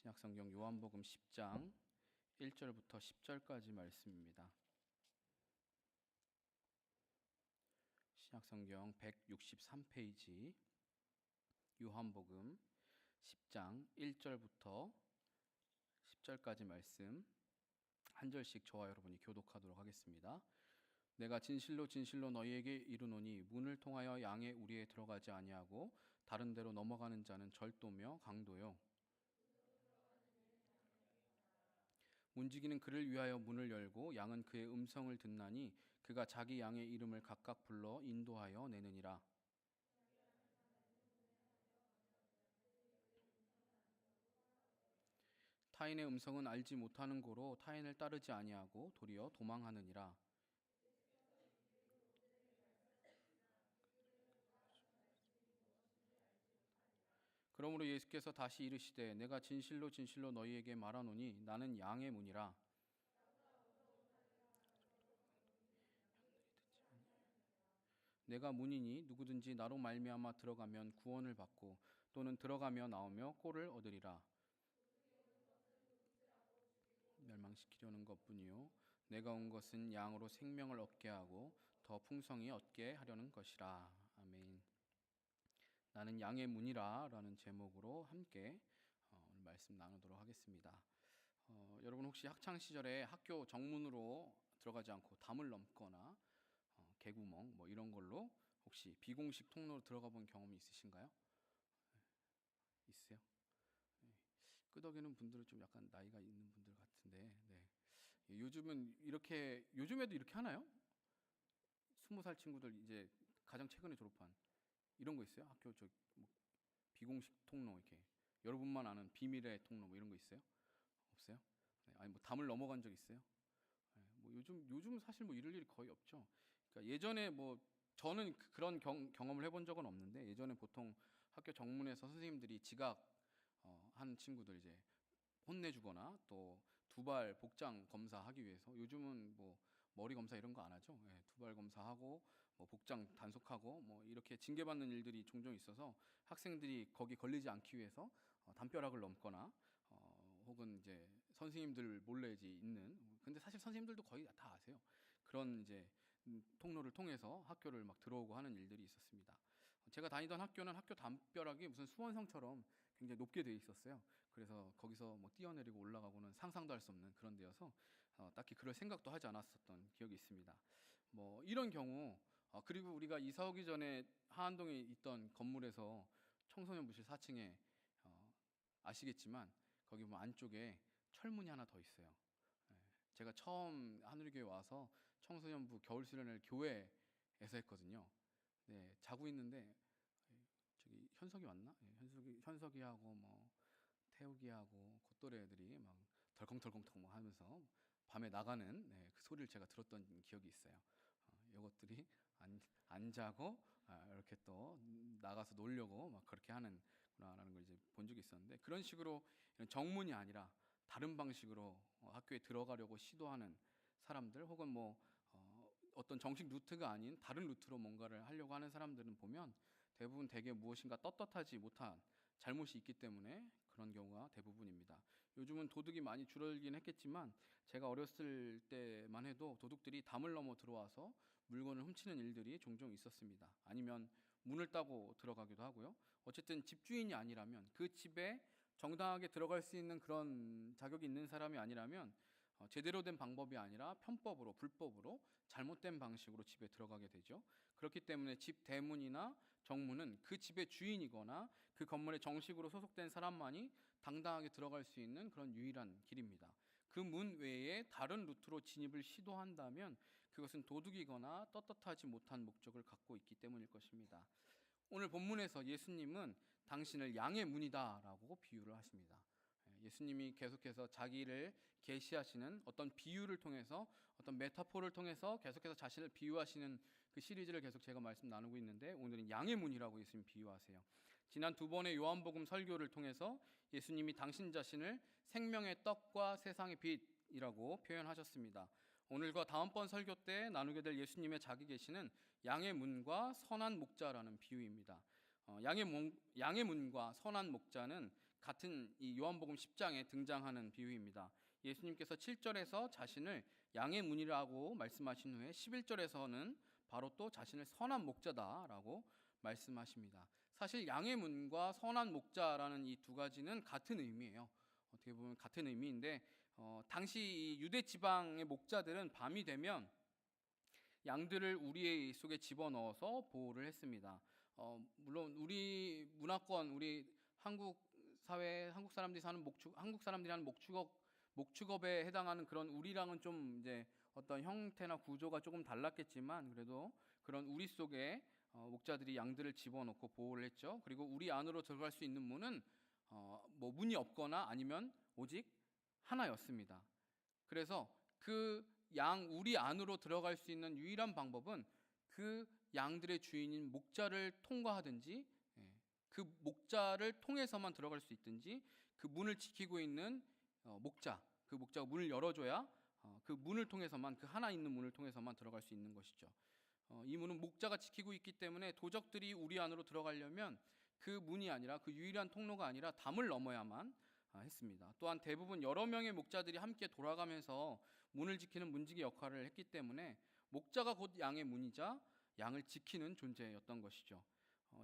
신약성경 요한복음 10장 1절부터 10절까지 말씀입니다. 신약성경 163페이지 요한복음 10장 1절부터 10절까지 말씀 한 절씩 저와 여러분이 교독하도록 하겠습니다. 내가 진실로 진실로 너희에게 이르노니 문을 통하여 양의 우리에 들어가지 아니하고 다른 데로 넘어가는 자는 절도며 강도요 문지기는 그를 위하여 문을 열고 양은 그의 음성을 듣나니 그가 자기 양의 이름을 각각 불러 인도하여 내느니라. 타인의 음성은 알지 못하는 고로 타인을 따르지 아니하고 도리어 도망하느니라. 그러므로 예수께서 다시 이르시되 내가 진실로 진실로 너희에게 말하노니 나는 양의 문이라. 내가 문이니 누구든지 나로 말미암아 들어가면 구원을 받고 또는 들어가며 나오며 꼴을 얻으리라. 멸망시키려는 것뿐이요 내가 온 것은 양으로 생명을 얻게 하고 더 풍성히 얻게 하려는 것이라. 아멘. 나는 양의 문이라 라는 제목으로 함께 오늘 말씀 나누도록 하겠습니다. 여러분 혹시 학창시절에 학교 정문으로 들어가지 않고 담을 넘거나 개구멍 뭐 이런 걸로 혹시 비공식 통로로 들어가 본 경험이 있으신가요? 있으세요? 네. 끄덕이는 분들은 좀 약간 나이가 있는 분들 같은데 요즘은 요즘에도 이렇게 하나요? 20살 친구들 이제 가장 최근에 졸업한 이런 거 있어요? 학교 뭐 비공식 통로 이렇게 여러분만 아는 비밀의 통로 뭐 이런 거 있어요? 없어요? 네. 아니 뭐 담을 넘어간 적 있어요? 네. 뭐 요즘 사실 뭐 이럴 일이 거의 없죠. 그러니까 예전에 뭐 저는 그런 경험을 해본 적은 없는데 예전에 보통 학교 정문에서 선생님들이 지각 한 친구들 이제 혼내주거나 또 두발 복장 검사하기 위해서 요즘은 뭐 머리 검사 이런 거 안 하죠. 예, 두발 검사하고 뭐 복장 단속하고 뭐 이렇게 징계받는 일들이 종종 있어서 학생들이 거기 걸리지 않기 위해서 담벼락을 넘거나 혹은 이제 선생님들 몰래 이제 있는 근데 사실 선생님들도 거의 다 아세요. 그런 이제 통로를 통해서 학교를 막 들어오고 하는 일들이 있었습니다. 제가 다니던 학교는 학교 담벼락이 무슨 수원성처럼 굉장히 높게 돼 있었어요. 그래서 거기서 뭐 뛰어내리고 올라가고는 상상도 할 수 없는 그런 데여서 딱히 그럴 생각도 하지 않았었던 기억이 있습니다. 뭐 이런 경우 그리고 우리가 이사 오기 전에 하안동에 있던 건물에서 청소년부실 4층에 아시겠지만 거기 뭐 안쪽에 철문이 하나 더 있어요. 예, 제가 처음 하늘교회 와서 청소년부 겨울 수련회를 교회에서 했거든요. 네, 자고 있는데 저기 현석이 왔나? 예, 현석이하고 뭐 태욱이하고 콧도레 애들이 막 덜컹덜컹 막 하면서 밤에 나가는 그 소리를 제가 들었던 기억이 있어요. 이것들이 안 자고 이렇게 또 나가서 놀려고 막 그렇게 하는구나라는 걸 이제 본 적이 있었는데 그런 식으로 정문이 아니라 다른 방식으로 학교에 들어가려고 시도하는 사람들 혹은 뭐 어떤 정식 루트가 아닌 다른 루트로 뭔가를 하려고 하는 사람들은 보면 대부분 대개 무엇인가 떳떳하지 못한 잘못이 있기 때문에 그런 경우가 대부분입니다. 요즘은 도둑이 많이 줄어들긴 했겠지만 제가 어렸을 때만 해도 도둑들이 담을 넘어 들어와서 물건을 훔치는 일들이 종종 있었습니다. 아니면 문을 따고 들어가기도 하고요. 어쨌든 집주인이 아니라면 그 집에 정당하게 들어갈 수 있는 그런 자격이 있는 사람이 아니라면 제대로 된 방법이 아니라 편법으로 불법으로 잘못된 방식으로 집에 들어가게 되죠. 그렇기 때문에 집 대문이나 정문은 그 집의 주인이거나 그 건물에 정식으로 소속된 사람만이 당당하게 들어갈 수 있는 그런 유일한 길입니다. 그 문 외에 다른 루트로 진입을 시도한다면 그것은 도둑이거나 떳떳하지 못한 목적을 갖고 있기 때문일 것입니다. 오늘 본문에서 예수님은 당신을 양의 문이다라고 비유를 하십니다. 예수님이 계속해서 자기를 계시하시는 어떤 비유를 통해서 어떤 메타포를 통해서 계속해서 자신을 비유하시는 그 시리즈를 계속 제가 말씀 나누고 있는데 오늘은 양의 문이라고 예수님 비유하세요. 지난 두 번의 요한복음 설교를 통해서 예수님이 당신 자신을 생명의 떡과 세상의 빛이라고 표현하셨습니다. 오늘과 다음번 설교 때 나누게 될 예수님의 자기 계시는 양의 문과 선한 목자라는 비유입니다. 양의 문과 선한 목자는 같은 이 요한복음 10장에 등장하는 비유입니다. 예수님께서 7절에서 자신을 양의 문이라고 말씀하신 후에 11절에서는 바로 또 자신을 선한 목자다라고 말씀하십니다. 사실 양의 문과 선한 목자라는 이 두 가지는 같은 의미예요. 어떻게 보면 같은 의미인데 당시 이 유대 지방의 목자들은 밤이 되면 양들을 우리 속에 집어넣어서 보호를 했습니다. 물론 우리 문화권, 우리 한국 사회, 한국 사람들이 하는 목축업에 해당하는 그런 우리랑은 좀 이제 어떤 형태나 구조가 조금 달랐겠지만 그래도 그런 우리 속에 목자들이 양들을 집어넣고 보호를 했죠. 그리고 우리 안으로 들어갈 수 있는 문은 뭐 문이 없거나 아니면 오직 하나였습니다. 그래서 그 우리 안으로 들어갈 수 있는 유일한 방법은 그 양들의 주인인 목자를 통과하든지 그 목자를 통해서만 들어갈 수 있든지 그 문을 지키고 있는 그 목자가 문을 열어줘야 그 문을 통해서만 그 하나 있는 문을 통해서만 들어갈 수 있는 것이죠. 이 문은 목자가 지키고 있기 때문에 도적들이 우리 안으로 들어가려면 그 문이 아니라 그 유일한 통로가 아니라 담을 넘어야만 했습니다. 또한 대부분 여러 명의 목자들이 함께 돌아가면서 문을 지키는 문지기 역할을 했기 때문에 목자가 곧 양의 문이자 양을 지키는 존재였던 것이죠.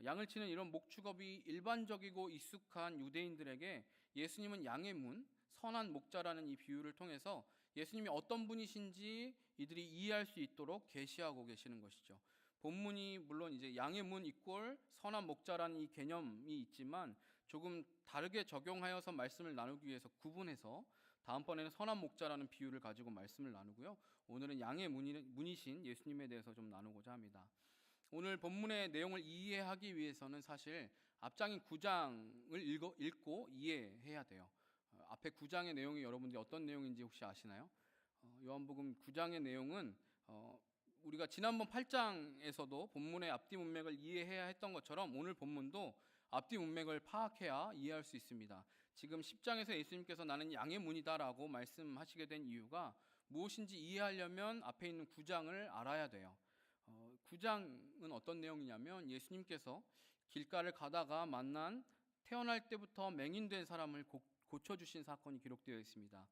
양을 치는 이런 목축업이 일반적이고 익숙한 유대인들에게 예수님은 양의 문, 선한 목자라는 이 비유를 통해서 예수님이 어떤 분이신지 이들이 이해할 수 있도록 계시하고 계시는 것이죠. 본문이 물론 이제 양의 문 이꼴 선한 목자라는 이 개념이 있지만 조금 다르게 적용하여서 말씀을 나누기 위해서 구분해서 다음번에는 선한 목자라는 비유를 가지고 말씀을 나누고요. 오늘은 양의 문이신 예수님에 대해서 좀 나누고자 합니다. 오늘 본문의 내용을 이해하기 위해서는 사실 앞장인 9장을 읽고 이해해야 돼요. 앞에 9장의 내용이 여러분들이 어떤 내용인지 혹시 아시나요? 요한복음 9장의 내용은 우리가 지난번 8장에서도 본문의 앞뒤 문맥을 이해해야 했던 것처럼 오늘 본문도 앞뒤 문맥을 파악해야 이해할 수 있습니다. 지금 10장에서 예수님께서 나는 양의 문이다라고 말씀하시게 된 이유가 무엇인지 이해하려면 앞에 있는 9장을 알아야 돼요. 9장은 어떤 내용이냐면 예수님께서 길가를 가다가 만난 태어날 때부터 맹인된 사람을 고쳐주신 사건이 기록되어 있습니다.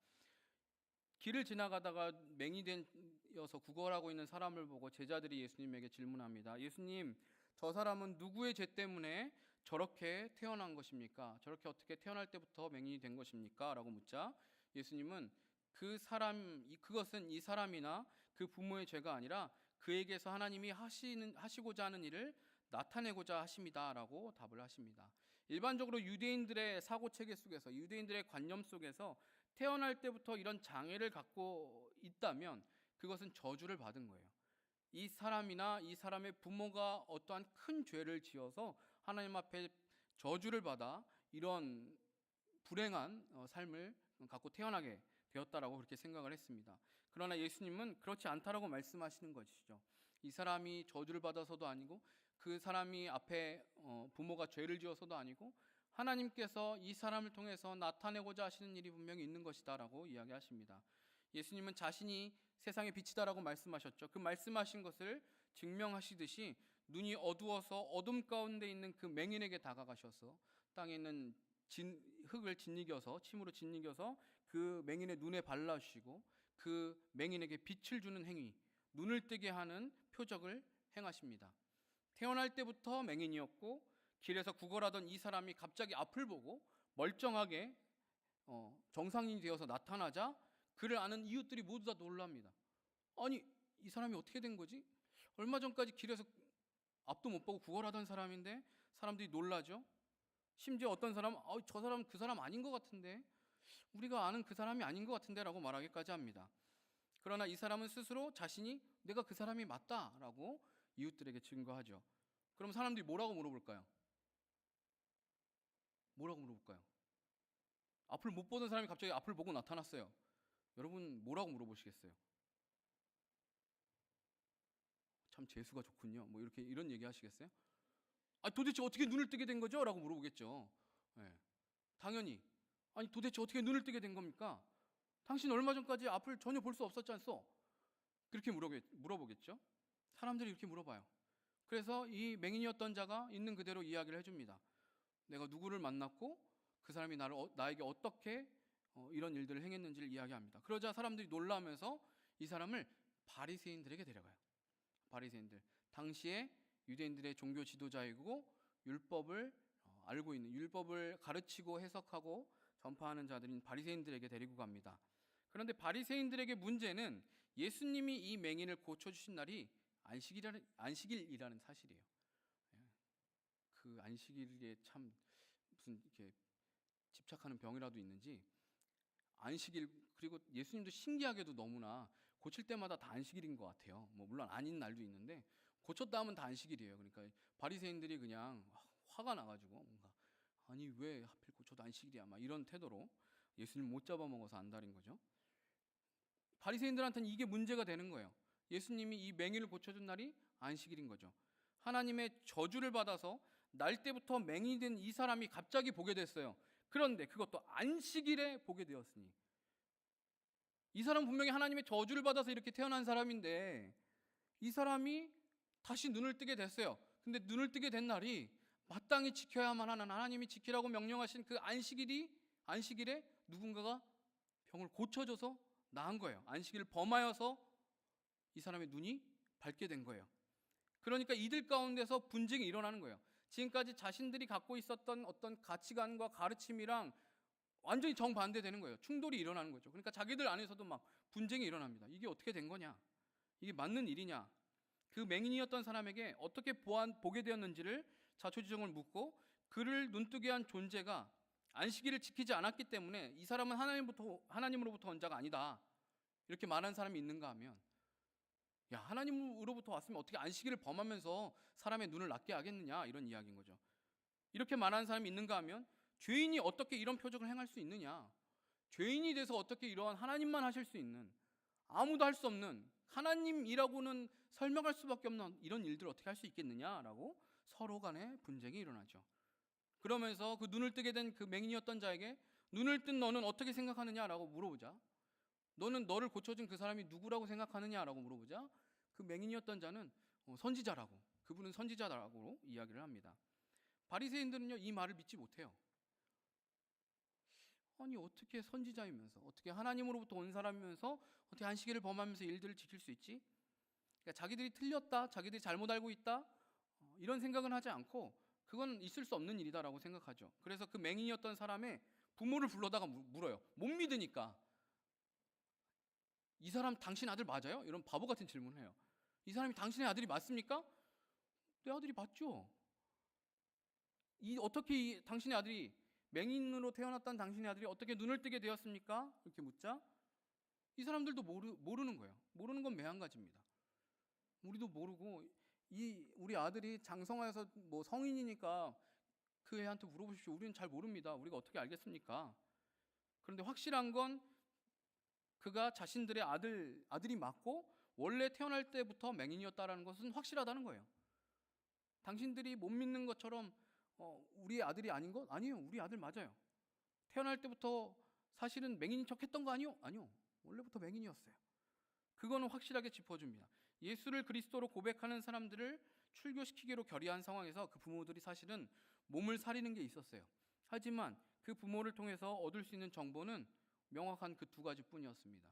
길을 지나가다가 맹인되어서 구걸하고 있는 사람을 보고 제자들이 예수님에게 질문합니다. 예수님, 저 사람은 누구의 죄 때문에 저렇게 태어난 것입니까? 저렇게 어떻게 태어날 때부터 맹인이 된 것입니까? 라고 묻자 예수님은 그것은 이 사람이나 그 부모의 죄가 아니라 그에게서 하나님이 하시고자 하는 일을 나타내고자 하십니다 라고 답을 하십니다. 일반적으로 유대인들의 사고체계 속에서, 유대인들의 관념 속에서 태어날 때부터 이런 장애를 갖고 있다면 그것은 저주를 받은 거예요. 이 사람이나 이 사람의 부모가 어떠한 큰 죄를 지어서 하나님 앞에 저주를 받아 이런 불행한 삶을 갖고 태어나게 되었다라고 그렇게 생각을 했습니다. 그러나 예수님은 그렇지 않다라고 말씀하시는 것이죠. 이 사람이 저주를 받아서도 아니고 그 사람이 앞에 부모가 죄를 지어서도 아니고 하나님께서 이 사람을 통해서 나타내고자 하시는 일이 분명히 있는 것이다라고 이야기하십니다. 예수님은 자신이 세상의 빛이다라고 말씀하셨죠. 그 말씀하신 것을 증명하시듯이 눈이 어두워서 어둠 가운데 있는 그 맹인에게 다가가셔서 땅에 있는 흙을 침으로 짓이겨서 그 맹인의 눈에 발라주시고 그 맹인에게 빛을 주는 행위, 눈을 뜨게 하는 표적을 행하십니다. 태어날 때부터 맹인이었고 길에서 구걸하던 이 사람이 갑자기 앞을 보고 멀쩡하게 정상인이 되어서 나타나자 그를 아는 이웃들이 모두 다 놀랍니다. 아니, 이 사람이 어떻게 된 거지? 얼마 전까지 길에서 앞도 못 보고 구걸하던 사람인데 사람들이 놀라죠. 심지어 어떤 사람은 저 사람 그 사람 아닌 것 같은데, 우리가 아는 그 사람이 아닌 것 같은데 라고 말하기까지 합니다. 그러나 이 사람은 스스로 자신이 내가 그 사람이 맞다라고 이웃들에게 증거하죠. 그럼 사람들이 뭐라고 물어볼까요? 앞을 못 보던 사람이 갑자기 앞을 보고 나타났어요. 여러분 뭐라고 물어보시겠어요? 참 재수가 좋군요. 뭐 이런 얘기 하시겠어요? 도대체 어떻게 눈을 뜨게 된 거죠? 라고 물어보겠죠. 네. 당연히 도대체 어떻게 눈을 뜨게 된 겁니까? 당신 얼마 전까지 앞을 전혀 볼 수 없었지 않소? 그렇게 물어보겠죠. 사람들이 이렇게 물어봐요. 그래서 이 맹인이었던 자가 있는 그대로 이야기를 해줍니다. 내가 누구를 만났고 그 사람이 나에게 어떻게 이런 일들을 행했는지를 이야기합니다. 그러자 사람들이 놀라면서 이 사람을 바리새인들에게 데려가요. 바리새인들, 당시에 유대인들의 종교 지도자이고 율법을 알고 있는, 율법을 가르치고 해석하고 전파하는 자들인 바리새인들에게 데리고 갑니다. 그런데 바리새인들에게 문제는 예수님이 이 맹인을 고쳐주신 날이 안식일이라는 사실이에요. 그 안식일에 참 무슨 이렇게 집착하는 병이라도 있는지, 안식일, 그리고 예수님도 신기하게도 너무나 고칠 때마다 다 안식일인 것 같아요. 뭐 물론 아닌 날도 있는데 고쳤다 하면 다 안식일이에요. 그러니까 바리새인들이 그냥 화가 나가지고 뭔가, 아니 왜 하필 고쳐도 안식일이야, 막 이런 태도로 예수님 못 잡아먹어서 안달인 거죠. 바리새인들한테는 이게 문제가 되는 거예요. 예수님이 이 맹인을 고쳐준 날이 안식일인 거죠. 하나님의 저주를 받아서 날 때부터 맹인이 된 이 사람이 갑자기 보게 됐어요. 그런데 그것도 안식일에 보게 되었으니, 이 사람 분명히 하나님의 저주를 받아서 이렇게 태어난 사람인데 이 사람이 다시 눈을 뜨게 됐어요. 근데 눈을 뜨게 된 날이 마땅히 지켜야만 하는, 하나님이 지키라고 명령하신 그 안식일에 누군가가 병을 고쳐줘서 나은 거예요. 안식일을 범하여서 이 사람의 눈이 밝게 된 거예요. 그러니까 이들 가운데서 분쟁이 일어나는 거예요. 지금까지 자신들이 갖고 있었던 어떤 가치관과 가르침이랑 완전히 정반대되는 거예요. 충돌이 일어나는 거죠. 그러니까 자기들 안에서도 막 분쟁이 일어납니다. 이게 어떻게 된 거냐? 이게 맞는 일이냐? 그 맹인이었던 사람에게 어떻게 보게 되었는지를 자초지종을 묻고, 그를 눈뜨게 한 존재가 안식일을 지키지 않았기 때문에 이 사람은 하나님으로부터 온 자가 아니다, 이렇게 말하는 사람이 있는가 하면, 야, 하나님으로부터 왔으면 어떻게 안식일을 범하면서 사람의 눈을 낫게 하겠느냐, 이런 이야기인 거죠. 이렇게 말하는 사람이 있는가 하면, 죄인이 어떻게 이런 표적을 행할 수 있느냐, 죄인이 돼서 어떻게 이러한 하나님만 하실 수 있는, 아무도 할 수 없는, 하나님이라고는 설명할 수밖에 없는 이런 일들을 어떻게 할 수 있겠느냐라고 서로 간에 분쟁이 일어나죠. 그러면서 그 눈을 뜨게 된 그 맹인이었던 자에게, 눈을 뜬 너는 어떻게 생각하느냐라고 물어보자, 너는 너를 고쳐준 그 사람이 누구라고 생각하느냐라고 물어보자, 그 맹인이었던 자는 선지자라고, 그분은 선지자라고 이야기를 합니다. 바리새인들은요, 이 말을 믿지 못해요. 아니 어떻게 선지자이면서, 어떻게 하나님으로부터 온 사람이면서 어떻게 안식일을 범하면서 일들을 지킬 수 있지? 그러니까 자기들이 틀렸다, 자기들이 잘못 알고 있다, 이런 생각은 하지 않고 그건 있을 수 없는 일이다라고 생각하죠. 그래서 그 맹인이었던 사람의 부모를 불러다가 물어요. 못 믿으니까, 이 사람 당신 아들 맞아요? 이런 바보 같은 질문을 해요. 이 사람이 당신의 아들이 맞습니까? 내 아들이 맞죠. 어떻게 당신의 아들이, 맹인으로 태어났던 당신의 아들이 어떻게 눈을 뜨게 되었습니까? 이렇게 묻자 이 사람들도 모르는 거예요. 모르는 건 매한가지입니다. 우리도 모르고, 우리 아들이 장성하여서 뭐 성인이니까 그 애한테 물어보십시오. 우리는 잘 모릅니다. 우리가 어떻게 알겠습니까? 그런데 확실한 건 그가 자신들의 아들이 맞고 원래 태어날 때부터 맹인이었다라는 것은 확실하다는 거예요. 당신들이 못 믿는 것처럼 우리 아들이 아닌 것? 아니에요. 우리 아들 맞아요. 태어날 때부터 사실은 맹인인 척 했던 거 아니요? 아니요. 원래부터 맹인이었어요. 그거는 확실하게 짚어줍니다. 예수를 그리스도로 고백하는 사람들을 출교시키기로 결의한 상황에서 그 부모들이 사실은 몸을 사리는 게 있었어요. 하지만 그 부모를 통해서 얻을 수 있는 정보는 명확한 그 두 가지뿐이었습니다.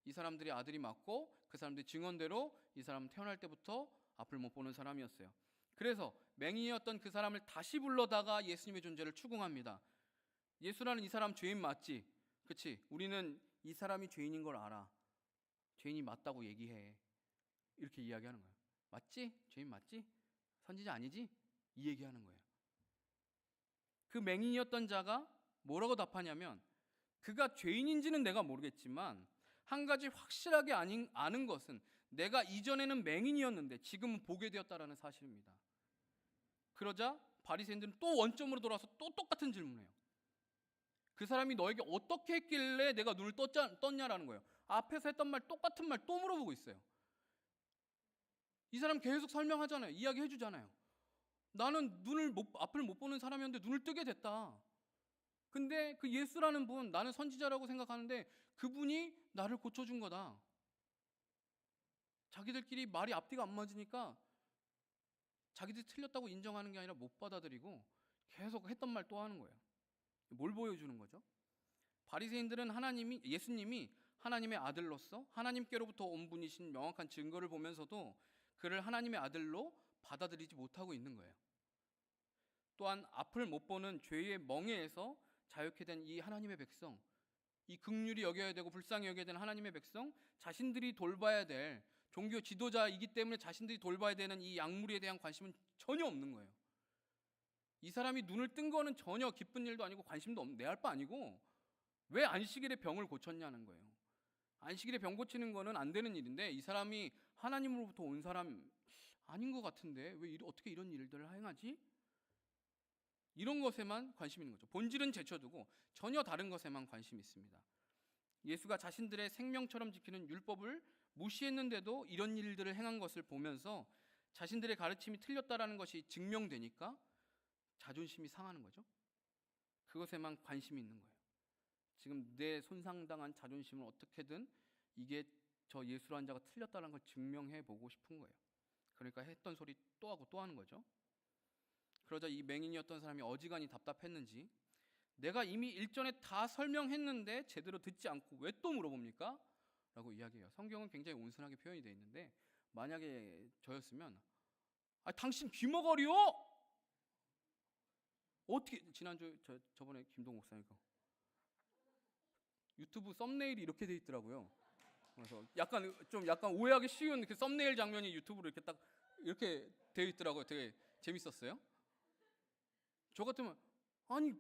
이 사람들이 아들이 맞고 그 사람들의 증언대로 이 사람은 태어날 때부터 앞을 못 보는 사람이었어요. 그래서 맹인이었던 그 사람을 다시 불러다가 예수님의 존재를 추궁합니다. 예수라는 이 사람 죄인 맞지? 그치? 우리는 이 사람이 죄인인 걸 알아. 죄인이 맞다고 얘기해. 이렇게 이야기하는 거예요. 맞지? 죄인 맞지? 선지자 아니지? 이 얘기하는 거예요. 그 맹인이었던 자가 뭐라고 답하냐면, 그가 죄인인지는 내가 모르겠지만 한 가지 확실하게 아는 것은 내가 이전에는 맹인이었는데 지금은 보게 되었다라는 사실입니다. 그러자 바리새인들은 또 원점으로 돌아와서 또 똑같은 질문을 해요. 그 사람이 너에게 어떻게 했길래 내가 눈을 떴냐라는 거예요. 앞에서 했던 말, 똑같은 말 또 물어보고 있어요. 이 사람 계속 설명하잖아요. 이야기해 주잖아요. 나는 앞을 못 보는 사람이었는데 눈을 뜨게 됐다. 근데 그 예수라는 분, 나는 선지자라고 생각하는데 그분이 나를 고쳐준 거다. 자기들끼리 말이 앞뒤가 안 맞으니까 자기들이 틀렸다고 인정하는 게 아니라 못 받아들이고 계속 했던 말 또 하는 거예요. 뭘 보여주는 거죠? 바리새인들은 예수님이 하나님의 아들로서 하나님께로부터 온 분이신 명확한 증거를 보면서도 그를 하나님의 아들로 받아들이지 못하고 있는 거예요. 또한 앞을 못 보는 죄의 멍에에서 자유케 된 이 하나님의 백성, 이 긍휼히 여겨야 되고 불쌍히 여겨야 되는 하나님의 백성, 자신들이 돌봐야 될 종교 지도자이기 때문에 자신들이 돌봐야 되는 이 약물에 대한 관심은 전혀 없는 거예요. 이 사람이 눈을 뜬 거는 전혀 기쁜 일도 아니고 관심도 없는, 내 할 바 아니고 왜 안식일에 병을 고쳤냐는 거예요. 안식일에 병 고치는 거는 안 되는 일인데 이 사람이 하나님으로부터 온 사람 아닌 것 같은데 왜 어떻게 이런 일들을 행하지? 이런 것에만 관심이 있는 거죠. 본질은 제쳐두고 전혀 다른 것에만 관심이 있습니다. 예수가 자신들의 생명처럼 지키는 율법을 무시했는데도 이런 일들을 행한 것을 보면서 자신들의 가르침이 틀렸다라는 것이 증명되니까 자존심이 상하는 거죠. 그것에만 관심이 있는 거예요. 지금 내 손상당한 자존심을 어떻게든 이게 저 예수라는 자가 틀렸다는 걸 증명해 보고 싶은 거예요. 그러니까 했던 소리 또 하고 또 하는 거죠. 그러자 이 맹인이었던 사람이 어지간히 답답했는지 내가 이미 일전에 다 설명했는데 제대로 듣지 않고 왜 또 물어봅니까? 라고 이야기해요. 성경은 굉장히 온순하게 표현이 되어 있는데 만약에 저였으면 당신 귀머거리요? 어떻게 지난주 저번에 김동 목사님 거 유튜브 썸네일이 이렇게 돼 있더라고요. 그래서 약간 오해하기 쉬운 그 썸네일 장면이 유튜브로 이렇게 딱 이렇게 되어 있더라고요. 되게 재밌었어요. 저 같으면 아니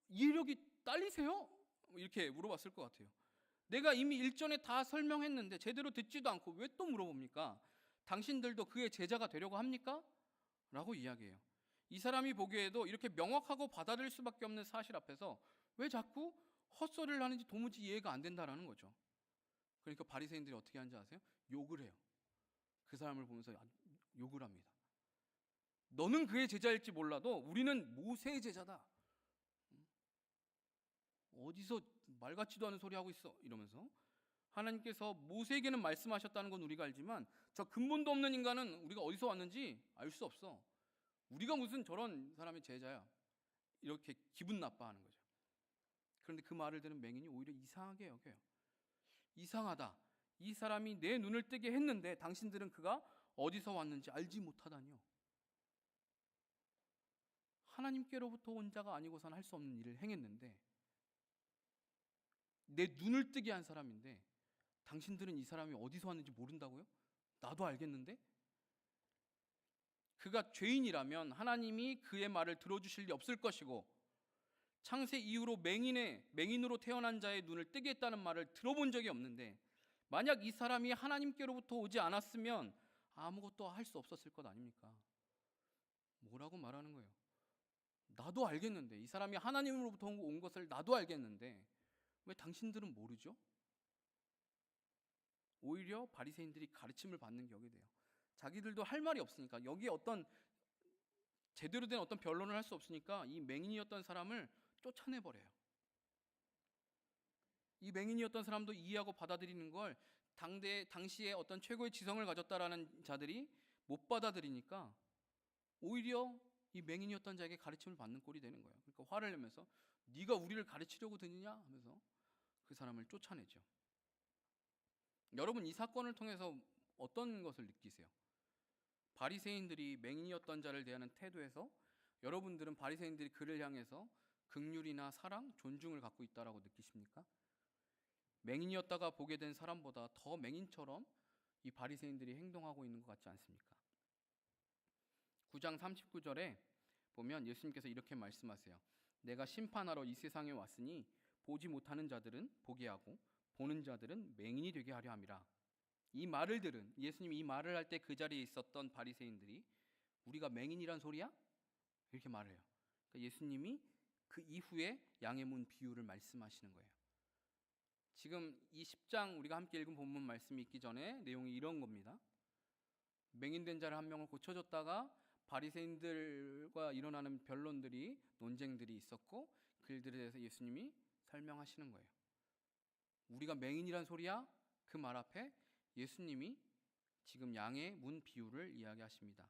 이해력이 딸리세요? 이렇게 물어봤을 것 같아요. 내가 이미 일전에 다 설명했는데 제대로 듣지도 않고 왜 또 물어봅니까? 당신들도 그의 제자가 되려고 합니까? 라고 이야기해요. 이 사람이 보기에도 이렇게 명확하고 받아들일 수밖에 없는 사실 앞에서 왜 자꾸 헛소리를 하는지 도무지 이해가 안 된다라는 거죠. 그러니까 바리새인들이 어떻게 하는지 아세요? 욕을 해요. 그 사람을 보면서 욕을 합니다. 너는 그의 제자일지 몰라도 우리는 모세의 제자다. 어디서 말 같지도 않은 소리 하고 있어 이러면서 하나님께서 모세에게는 말씀하셨다는 건 우리가 알지만 저 근본도 없는 인간은 우리가 어디서 왔는지 알 수 없어. 우리가 무슨 저런 사람의 제자야. 이렇게 기분 나빠하는 거죠. 그런데 그 말을 들은 맹인이 오히려 이상하게 여겨요. 이상하다. 이 사람이 내 눈을 뜨게 했는데 당신들은 그가 어디서 왔는지 알지 못하다니요. 하나님께로부터 온 자가 아니고선 할 수 없는 일을 행했는데 내 눈을 뜨게 한 사람인데 당신들은 이 사람이 어디서 왔는지 모른다고요? 나도 알겠는데? 그가 죄인이라면 하나님이 그의 말을 들어주실 리 없을 것이고 창세 이후로 맹인으로 태어난 자의 눈을 뜨게 했다는 말을 들어본 적이 없는데 만약 이 사람이 하나님께로부터 오지 않았으면 아무것도 할 수 없었을 것 아닙니까? 뭐라고 말하는 거예요? 나도 알겠는데 이 사람이 하나님으로부터 온 것을 나도 알겠는데 왜 당신들은 모르죠? 오히려 바리새인들이 가르침을 받는 격이 돼요. 자기들도 할 말이 없으니까 여기에 어떤 제대로 된 어떤 변론을 할 수 없으니까 이 맹인이었던 사람을 쫓아내버려요. 이 맹인이었던 사람도 이해하고 받아들이는 걸 당시에 어떤 최고의 지성을 가졌다라는 자들이 못 받아들이니까 오히려 이 맹인이었던 자에게 가르침을 받는 꼴이 되는 거예요. 그러니까 화를 내면서 네가 우리를 가르치려고 드느냐 하면서 그 사람을 쫓아내죠. 여러분 이 사건을 통해서 어떤 것을 느끼세요? 바리새인들이 맹인이었던 자를 대하는 태도에서 여러분들은 바리새인들이 그를 향해서 긍휼이나 사랑, 존중을 갖고 있다라고 느끼십니까? 맹인이었다가 보게 된 사람보다 더 맹인처럼 이 바리새인들이 행동하고 있는 것 같지 않습니까? 9장 39절에 보면 예수님께서 이렇게 말씀하세요. 내가 심판하러 이 세상에 왔으니 보지 못하는 자들은 보게 하고 보는 자들은 맹인이 되게 하려 함이라. 이 말을 들은 예수님이 이 말을 할 때 그 자리에 있었던 바리새인들이 우리가 맹인이란 소리야? 이렇게 말을 해요. 그러니까 예수님이 그 이후에 양의 문 비유를 말씀하시는 거예요. 지금 이 10장 우리가 함께 읽은 본문 말씀이 있기 전에 내용이 이런 겁니다. 맹인된 자를 한 명을 고쳐줬다가 바리새인들과 일어나는 변론들이 논쟁들이 있었고 그들에 대해서 예수님이 설명하시는 거예요. 우리가 맹인이란 소리야? 그 말 앞에 예수님이 지금 양의 문 비유를 이야기하십니다.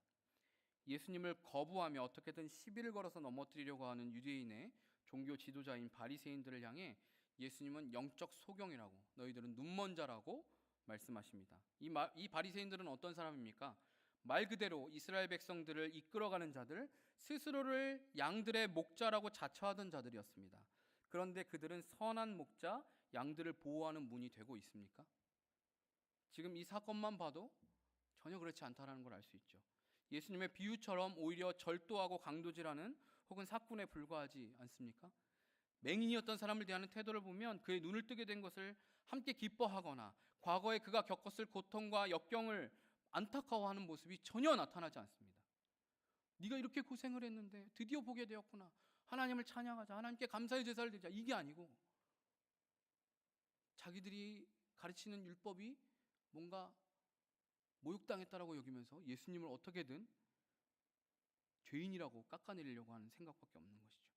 예수님을 거부하며 어떻게든 시비를 걸어서 넘어뜨리려고 하는 유대인의 종교 지도자인 바리새인들을 향해 예수님은 영적 소경이라고, 너희들은 눈먼 자라고 말씀하십니다. 이 바리새인들은 어떤 사람입니까? 말 그대로 이스라엘 백성들을 이끌어가는 자들, 스스로를 양들의 목자라고 자처하던 자들이었습니다. 그런데 그들은 선한 목자, 양들을 보호하는 문이 되고 있습니까? 지금 이 사건만 봐도 전혀 그렇지 않다는 걸 알 수 있죠. 예수님의 비유처럼 오히려 절도하고 강도질하는 혹은 사꾼에 불과하지 않습니까? 맹인이었던 사람을 대하는 태도를 보면 그의 눈을 뜨게 된 것을 함께 기뻐하거나 과거에 그가 겪었을 고통과 역경을 안타까워하는 모습이 전혀 나타나지 않습니다. 네가 이렇게 고생을 했는데 드디어 보게 되었구나. 하나님을 찬양하자. 하나님께 감사의 제사를 드리자. 이게 아니고 자기들이 가르치는 율법이 뭔가 모욕당했다라고 여기면서 예수님을 어떻게든 죄인이라고 깎아내리려고 하는 생각밖에 없는 것이죠.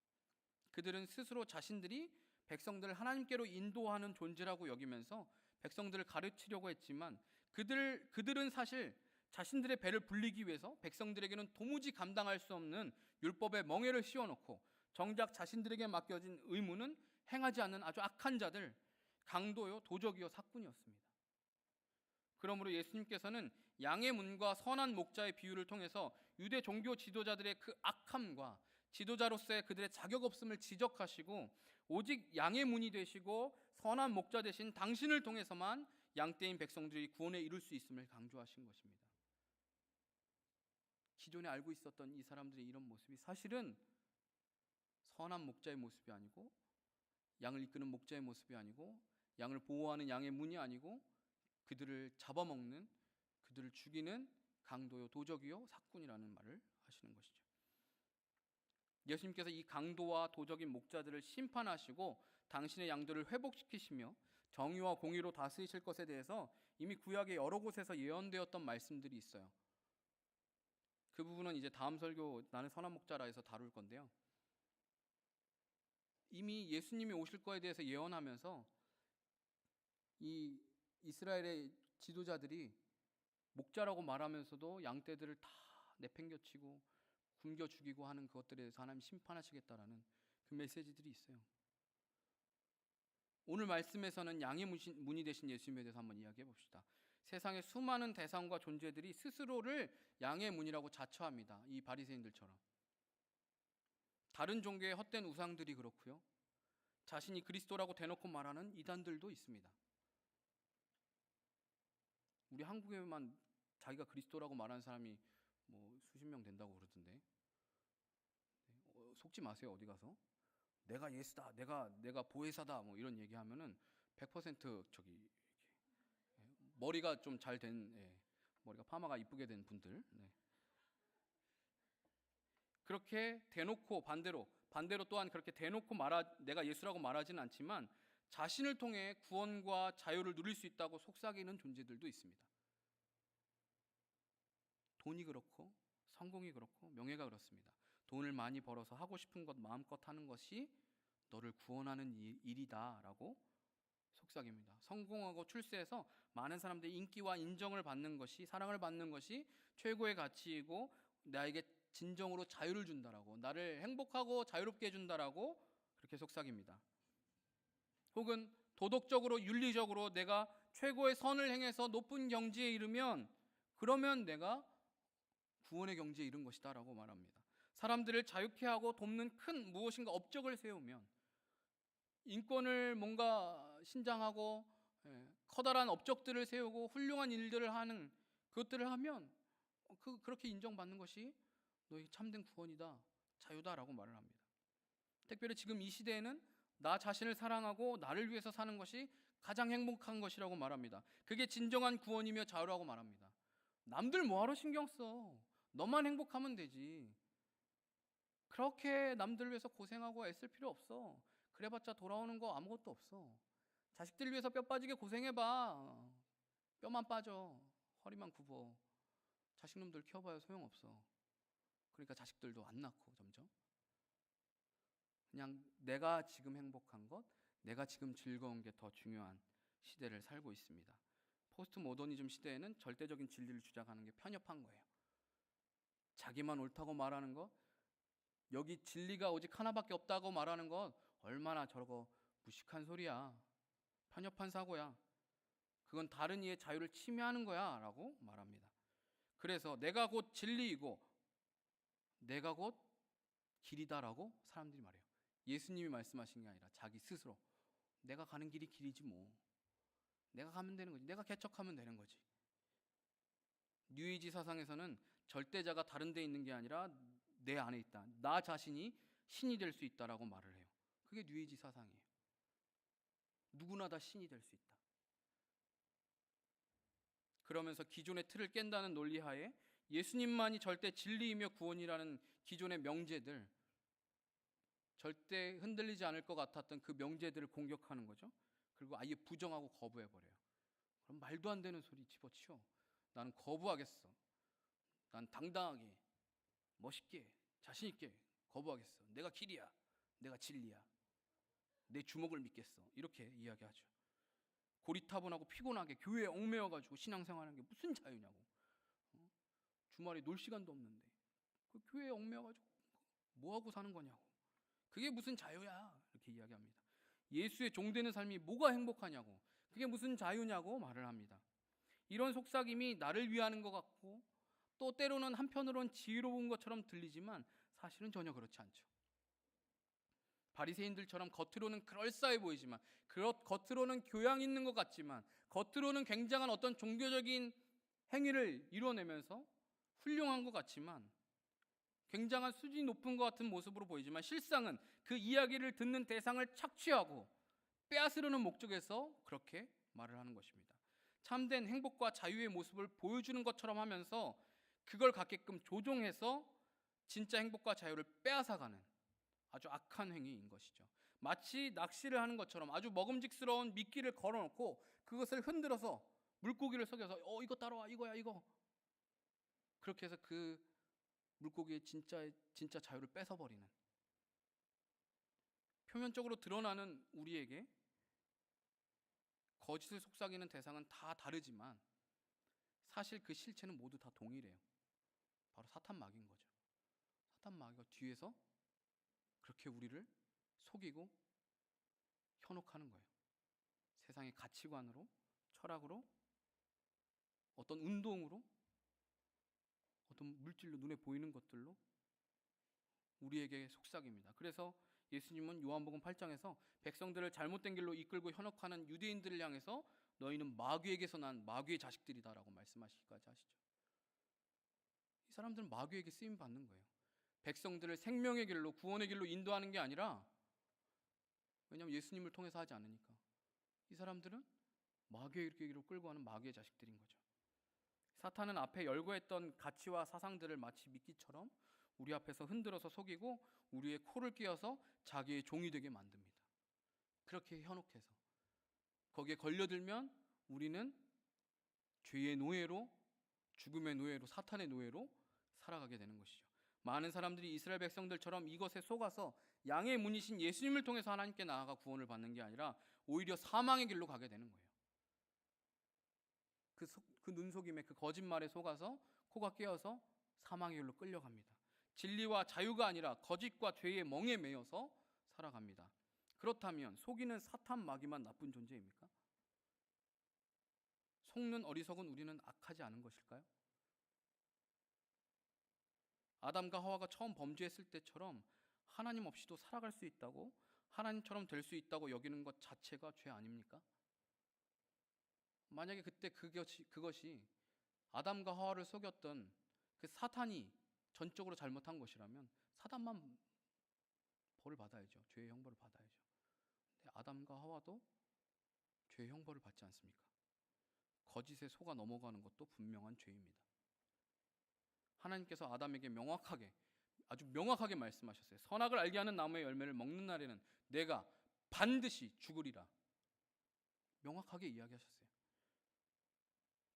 그들은 스스로 자신들이 백성들을 하나님께로 인도하는 존재라고 여기면서 백성들을 가르치려고 했지만 그들은 사실 자신들의 배를 불리기 위해서 백성들에게는 도무지 감당할 수 없는 율법의 멍에를 씌워놓고 정작 자신들에게 맡겨진 의무는 행하지 않는 아주 악한 자들, 강도요, 도적이요, 사꾼이었습니다. 그러므로 예수님께서는 양의 문과 선한 목자의 비유를 통해서 유대 종교 지도자들의 그 악함과 지도자로서의 그들의 자격 없음을 지적하시고 오직 양의 문이 되시고 선한 목자 되신 당신을 통해서만 양떼인 백성들이 구원에 이룰 수 있음을 강조하신 것입니다. 기존에 알고 있었던 이 사람들의 이런 모습이 사실은 선한 목자의 모습이 아니고 양을 이끄는 목자의 모습이 아니고 양을 보호하는 양의 문이 아니고 그들을 잡아먹는, 그들을 죽이는 강도요, 도적이요, 사꾼이라는 말을 하시는 것이죠. 예수님께서 이 강도와 도적인 목자들을 심판하시고 당신의 양들을 회복시키시며 정의와 공의로 다스리실 것에 대해서 이미 구약의 여러 곳에서 예언되었던 말씀들이 있어요. 그 부분은 이제 다음 설교 나는 선한 목자라에서 다룰 건데요. 이미 예수님이 오실 거에 대해서 예언하면서 이 이스라엘의 지도자들이 목자라고 말하면서도 양떼들을 다 내팽겨치고 굶겨 죽이고 하는 그것들에 대해서 하나님 심판하시겠다라는 그 메시지들이 있어요. 오늘 말씀에서는 양의 문이 되신 예수님에 대해서 한번 이야기해 봅시다. 세상의 수많은 대상과 존재들이 스스로를 양의 문이라고 자처합니다. 이 바리새인들처럼. 다른 종교의 헛된 우상들이 그렇고요. 자신이 그리스도라고 대놓고 말하는 이단들도 있습니다. 우리 한국에만 자기가 그리스도라고 말하는 사람이 뭐 수십 명 된다고 그러던데. 속지 마세요. 어디 가서 내가 예수다, 내가 보혜사다, 뭐 이런 얘기하면은 100% 저기 머리가 좀 잘 된, 머리가 파마가 이쁘게 된 분들, 그렇게 대놓고 반대로 또한 그렇게 대놓고 내가 예수라고 말하지는 않지만 자신을 통해 구원과 자유를 누릴 수 있다고 속삭이는 존재들도 있습니다. 돈이 그렇고 성공이 그렇고 명예가 그렇습니다. 돈을 많이 벌어서 하고 싶은 것 마음껏 하는 것이 너를 구원하는 일이다라고 속삭입니다. 성공하고 출세해서 많은 사람들이 인기와 인정을 받는 것이, 사랑을 받는 것이 최고의 가치이고 나에게 진정으로 자유를 준다라고, 나를 행복하고 자유롭게 해준다라고 그렇게 속삭입니다. 혹은 도덕적으로 윤리적으로 내가 최고의 선을 행해서 높은 경지에 이르면 그러면 내가 구원의 경지에 이른 것이다 라고 말합니다. 사람들을 자유케 하고 돕는 큰 무엇인가 업적을 세우면, 인권을 뭔가 신장하고 커다란 업적들을 세우고 훌륭한 일들을 하는 그것들을 하면 그렇게 인정받는 것이 너희 참된 구원이다, 자유다라고 말을 합니다. 특별히 지금 이 시대에는 나 자신을 사랑하고 나를 위해서 사는 것이 가장 행복한 것이라고 말합니다. 그게 진정한 구원이며 자유라고 말합니다. 남들 뭐하러 신경 써? 너만 행복하면 되지. 그렇게 남들 위해서 고생하고 애쓸 필요 없어. 그래봤자 돌아오는 거 아무것도 없어. 자식들 위해서 뼈 빠지게 고생해봐. 뼈만 빠져. 허리만 굽어. 자식놈들 키워봐야 소용없어. 그러니까 자식들도 안 낳고 점점. 그냥 내가 지금 행복한 것, 내가 지금 즐거운 게 더 중요한 시대를 살고 있습니다. 포스트 모더니즘 시대에는 절대적인 진리를 주장하는 게 편협한 거예요. 자기만 옳다고 말하는 것, 여기 진리가 오직 하나밖에 없다고 말하는 건 얼마나 저거 무식한 소리야. 편협한 사고야. 그건 다른 이의 자유를 침해하는 거야 라고 말합니다. 그래서 내가 곧 진리이고 내가 곧 길이다라고 사람들이 말해요. 예수님이 말씀하신 게 아니라 자기 스스로 내가 가는 길이 길이지 뭐. 내가 가면 되는 거지. 내가 개척하면 되는 거지. 뉴에이지 사상에서는 절대자가 다른 데 있는 게 아니라 내 안에 있다. 나 자신이 신이 될 수 있다라고 말을 해요. 그게 뉴에이지 사상이에요. 누구나 다 신이 될 수 있다. 그러면서 기존의 틀을 깬다는 논리하에 예수님만이 절대 진리이며 구원이라는 기존의 명제들, 절대 흔들리지 않을 것 같았던 그 명제들을 공격하는 거죠. 그리고 아예 부정하고 거부해버려요. 그럼 말도 안 되는 소리 집어치워. 나는 거부하겠어. 난 당당하게, 멋있게, 자신있게 거부하겠어. 내가 길이야. 내가 진리야. 내 주먹을 믿겠어. 이렇게 이야기하죠. 고리타분하고 피곤하게 교회에 얽매여가지고 신앙생활하는 게 무슨 자유냐고. 주말에 놀 시간도 없는데 그 교회에 얽매여가지고 뭐하고 사는 거냐고. 그게 무슨 자유야. 이렇게 이야기합니다. 예수의 종되는 삶이 뭐가 행복하냐고. 그게 무슨 자유냐고 말을 합니다. 이런 속삭임이 나를 위하는 것 같고 또 때로는 한편으론 지혜로운 것처럼 들리지만 사실은 전혀 그렇지 않죠. 바리새인들처럼 겉으로는 그럴싸해 보이지만 겉으로는 교양 있는 것 같지만 겉으로는 굉장한 어떤 종교적인 행위를 이뤄내면서 훌륭한 것 같지만 굉장한 수준이 높은 것 같은 모습으로 보이지만 실상은 그 이야기를 듣는 대상을 착취하고 빼앗으려는 목적에서 그렇게 말을 하는 것입니다. 참된 행복과 자유의 모습을 보여주는 것처럼 하면서 그걸 갖게끔 조종해서 진짜 행복과 자유를 빼앗아가는 아주 악한 행위인 것이죠. 마치 낚시를 하는 것처럼 아주 먹음직스러운 미끼를 걸어놓고 그것을 흔들어서 물고기를 속여서 이거 따라와 이거야 이거. 그렇게 해서 그 물고기의 진짜 자유를 뺏어버리는, 표면적으로 드러나는 우리에게 거짓을 속삭이는 대상은 다 다르지만 사실 그 실체는 모두 다 동일해요. 바로 사탄 마귀인 거죠. 사탄 마귀가 뒤에서 그렇게 우리를 속이고 현혹하는 거예요. 세상의 가치관으로, 철학으로, 어떤 운동으로, 어떤 물질로 눈에 보이는 것들로 우리에게 속삭입니다. 그래서 예수님은 요한복음 8장에서 백성들을 잘못된 길로 이끌고 현혹하는 유대인들을 향해서 너희는 마귀에게서 난 마귀의 자식들이다라고 말씀하시기까지 하시죠. 이 사람들은 마귀에게 쓰임 받는 거예요. 백성들을 생명의 길로, 구원의 길로 인도하는 게 아니라, 왜냐하면 예수님을 통해서 하지 않으니까 이 사람들은 마귀의 길로 끌고 가는 마귀의 자식들인 거죠. 사탄은 앞에 열거했던 가치와 사상들을 마치 미끼처럼 우리 앞에서 흔들어서 속이고 우리의 코를 끼어서 자기의 종이 되게 만듭니다. 그렇게 현혹해서 거기에 걸려들면 우리는 죄의 노예로, 죽음의 노예로, 사탄의 노예로 살아가게 되는 것이죠. 많은 사람들이 이스라엘 백성들처럼 이것에 속아서 양의 문이신 예수님을 통해서 하나님께 나아가 구원을 받는 게 아니라 오히려 사망의 길로 가게 되는 거예요. 그 눈속임에, 그 거짓말에 속아서 코가 깨어서 사망의 길로 끌려갑니다. 진리와 자유가 아니라 거짓과 죄의 멍에 매여서 살아갑니다. 그렇다면 속이는 사탄 마귀만 나쁜 존재입니까? 속는 어리석은 우리는 악하지 않은 것일까요? 아담과 하와가 처음 범죄했을 때처럼 하나님 없이도 살아갈 수 있다고, 하나님처럼 될 수 있다고 여기는 것 자체가 죄 아닙니까? 만약에 그때 그것이 아담과 하와를 속였던 그 사탄이 전적으로 잘못한 것이라면 사탄만 벌을 받아야죠. 죄의 형벌을 받아야죠. 근데 아담과 하와도 죄의 형벌을 받지 않습니까? 거짓에 속아 넘어가는 것도 분명한 죄입니다. 하나님께서 아담에게 아주 명확하게 말씀하셨어요. 선악을 알게 하는 나무의 열매를 먹는 날에는 내가 반드시 죽으리라. 명확하게 이야기하셨어요.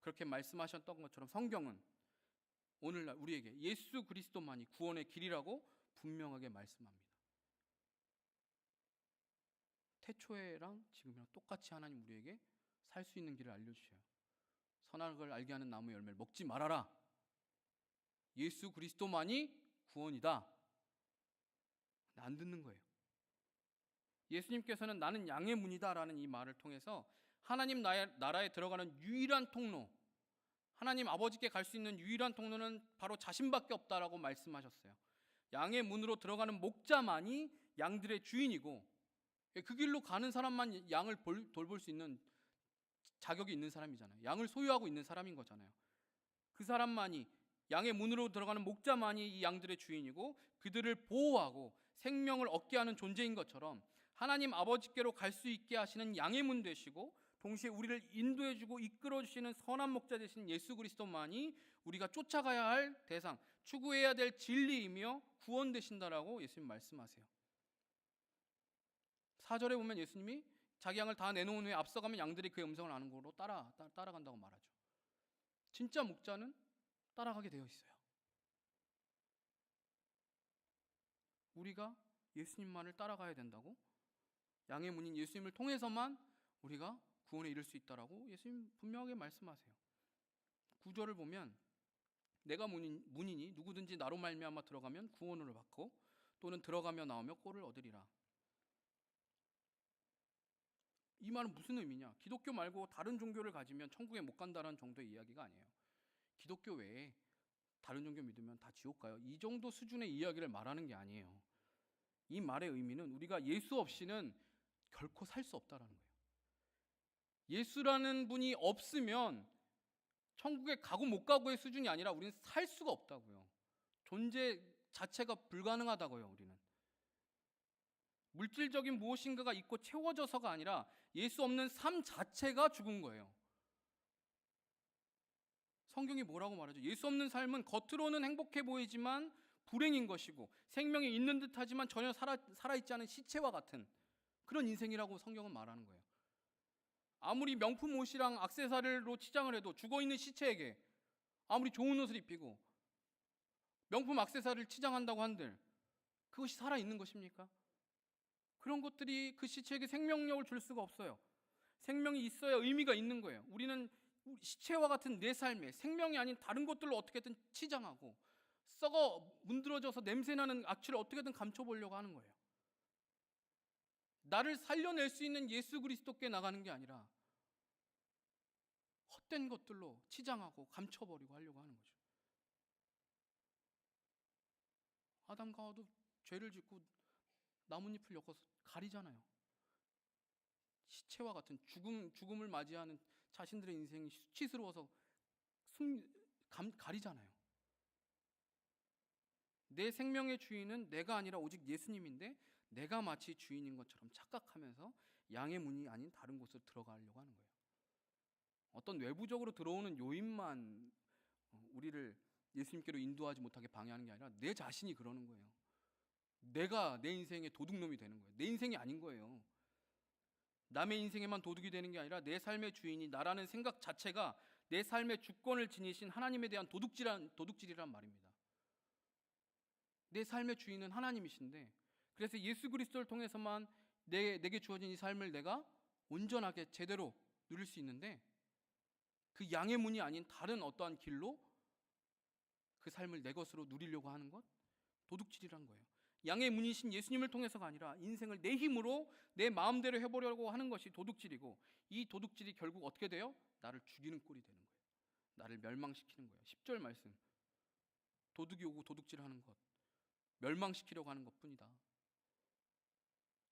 그렇게 말씀하셨던 것처럼 성경은 오늘날 우리에게 예수 그리스도만이 구원의 길이라고 분명하게 말씀합니다. 태초에랑 지금이랑 똑같이 하나님 우리에게 살 수 있는 길을 알려주셔요. 선악을 알게 하는 나무의 열매를 먹지 말아라. 예수 그리스도만이 구원이다. 안 듣는 거예요. 예수님께서는 나는 양의 문이다라는 이 말을 통해서 하나님 나라에 들어가는 유일한 통로, 하나님 아버지께 갈 수 있는 유일한 통로는 바로 자신밖에 없다라고 말씀하셨어요. 양의 문으로 들어가는 목자만이 양들의 주인이고 그 길로 가는 사람만 양을 돌볼 수 있는 자격이 있는 사람이잖아요. 양을 소유하고 있는 사람인 거잖아요. 그 사람만이, 양의 문으로 들어가는 목자만이 이 양들의 주인이고 그들을 보호하고 생명을 얻게 하는 존재인 것처럼 하나님 아버지께로 갈 수 있게 하시는 양의 문 되시고 동시에 우리를 인도해주고 이끌어주시는 선한 목자 되신 예수 그리스도만이 우리가 쫓아가야 할 대상, 추구해야 될 진리이며 구원 되신다라고 예수님 말씀하세요. 4절에 보면 예수님이 자기 양을 다 내놓은 후에 앞서가면 양들이 그의 음성을 아는 거로 따라간다고 말하죠. 진짜 목자는 따라가게 되어 있어요. 우리가 예수님만을 따라가야 된다고? 양의 문인 예수님을 통해서만 우리가 구원에 이를 수 있다라고 예수님 분명하게 말씀하세요. 9절을 보면 내가 문이니 누구든지 나로 말미암아 들어가면 구원을 받고 또는 들어가며 나오며 꼴을 얻으리라. 이 말은 무슨 의미냐? 기독교 말고 다른 종교를 가지면 천국에 못 간다는 정도의 이야기가 아니에요. 기독교 외에 다른 종교 믿으면 다 지옥 가요. 이 정도 수준의 이야기를 말하는 게 아니에요. 이 말의 의미는 우리가 예수 없이는 결코 살 수 없다라는 거예요. 예수라는 분이 없으면 천국에 가고 못 가고의 수준이 아니라 우리는 살 수가 없다고요. 존재 자체가 불가능하다고요. 우리는 물질적인 무엇인가가 있고 채워져서가 아니라 예수 없는 삶 자체가 죽은 거예요. 성경이 뭐라고 말하죠? 예수 없는 삶은 겉으로는 행복해 보이지만 불행인 것이고 생명이 있는 듯하지만 전혀 살아있지 않은 시체와 같은 그런 인생이라고 성경은 말하는 거예요. 아무리 명품 옷이랑 액세서리로 치장을 해도 죽어있는 시체에게 아무리 좋은 옷을 입히고 명품 액세서리를 치장한다고 한들 그것이 살아있는 것입니까? 그런 것들이 그 시체에게 생명력을 줄 수가 없어요. 생명이 있어야 의미가 있는 거예요. 우리는 시체와 같은 내 삶에 생명이 아닌 다른 것들로 어떻게든 치장하고 썩어 문드러져서 냄새나는 악취를 어떻게든 감춰보려고 하는 거예요. 나를 살려낼 수 있는 예수 그리스도께 나가는 게 아니라 헛된 것들로 치장하고 감춰버리고 하려고 하는 거죠. 아담과 하와도 죄를 짓고 나뭇잎을 엮어서 가리잖아요. 시체와 같은 죽음을 맞이하는 자신들의 인생이 수치스러워서 가리잖아요. 내 생명의 주인은 내가 아니라 오직 예수님인데 내가 마치 주인인 것처럼 착각하면서 양의 문이 아닌 다른 곳으로 들어가려고 하는 거예요. 어떤 외부적으로 들어오는 요인만 우리를 예수님께로 인도하지 못하게 방해하는 게 아니라 내 자신이 그러는 거예요. 내가 내 인생의 도둑놈이 되는 거예요. 내 인생이 아닌 거예요. 남의 인생에만 도둑이 되는 게 아니라 내 삶의 주인이 나라는 생각 자체가 내 삶의 주권을 지니신 하나님에 대한 도둑질이란 말입니다. 내 삶의 주인은 하나님이신데 그래서 예수 그리스도를 통해서만 내게 주어진 이 삶을 내가 온전하게 제대로 누릴 수 있는데 그 양의 문이 아닌 다른 어떠한 길로 그 삶을 내 것으로 누리려고 하는 것 도둑질이란 거예요. 양의 문이신 예수님을 통해서가 아니라 인생을 내 힘으로 내 마음대로 해보려고 하는 것이 도둑질이고 이 도둑질이 결국 어떻게 돼요? 나를 죽이는 꼴이 되는 거예요. 나를 멸망시키는 거예요. 10절 말씀 도둑이 오고 도둑질하는 것 멸망시키려고 하는 것뿐이다.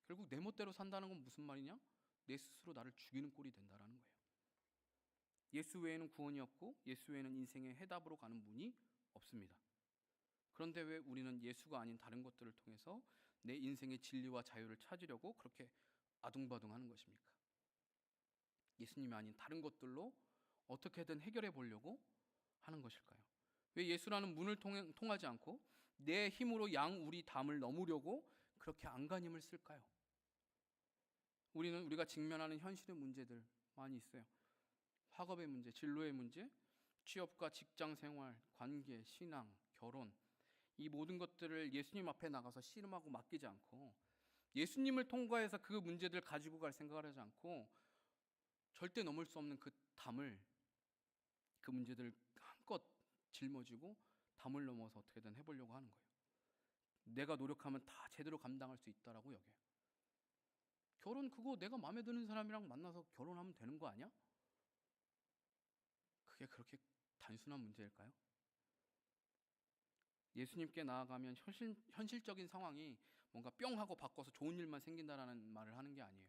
결국 내 멋대로 산다는 건 무슨 말이냐? 내 스스로 나를 죽이는 꼴이 된다라는 거예요. 예수 외에는 구원이 없고 예수 외에는 인생의 해답으로 가는 문이 없습니다. 그런데 왜 우리는 예수가 아닌 다른 것들을 통해서 내 인생의 진리와 자유를 찾으려고 그렇게 아둥바둥하는 것입니까? 예수님이 아닌 다른 것들로 어떻게든 해결해 보려고 하는 것일까요? 왜 예수라는 문을 통하지 않고 내 힘으로 우리 담을 넘으려고 그렇게 안간힘을 쓸까요? 우리가 직면하는 현실의 문제들 많이 있어요. 학업의 문제, 진로의 문제, 취업과 직장 생활, 관계, 신앙, 결혼 이 모든 것들을 예수님 앞에 나가서 씨름하고 맡기지 않고 예수님을 통과해서 그 문제들 가지고 갈 생각을 하지 않고 절대 넘을 수 없는 그 담을 그 문제들을 한껏 짊어지고 담을 넘어서 어떻게든 해보려고 하는 거예요. 내가 노력하면 다 제대로 감당할 수 있다라고 여겨요. 결혼 그거 내가 마음에 드는 사람이랑 만나서 결혼하면 되는 거 아니야? 그게 그렇게 단순한 문제일까요? 예수님께 나아가면 현실적인 상황이 뭔가 뿅 하고 바꿔서 좋은 일만 생긴다라는 말을 하는 게 아니에요.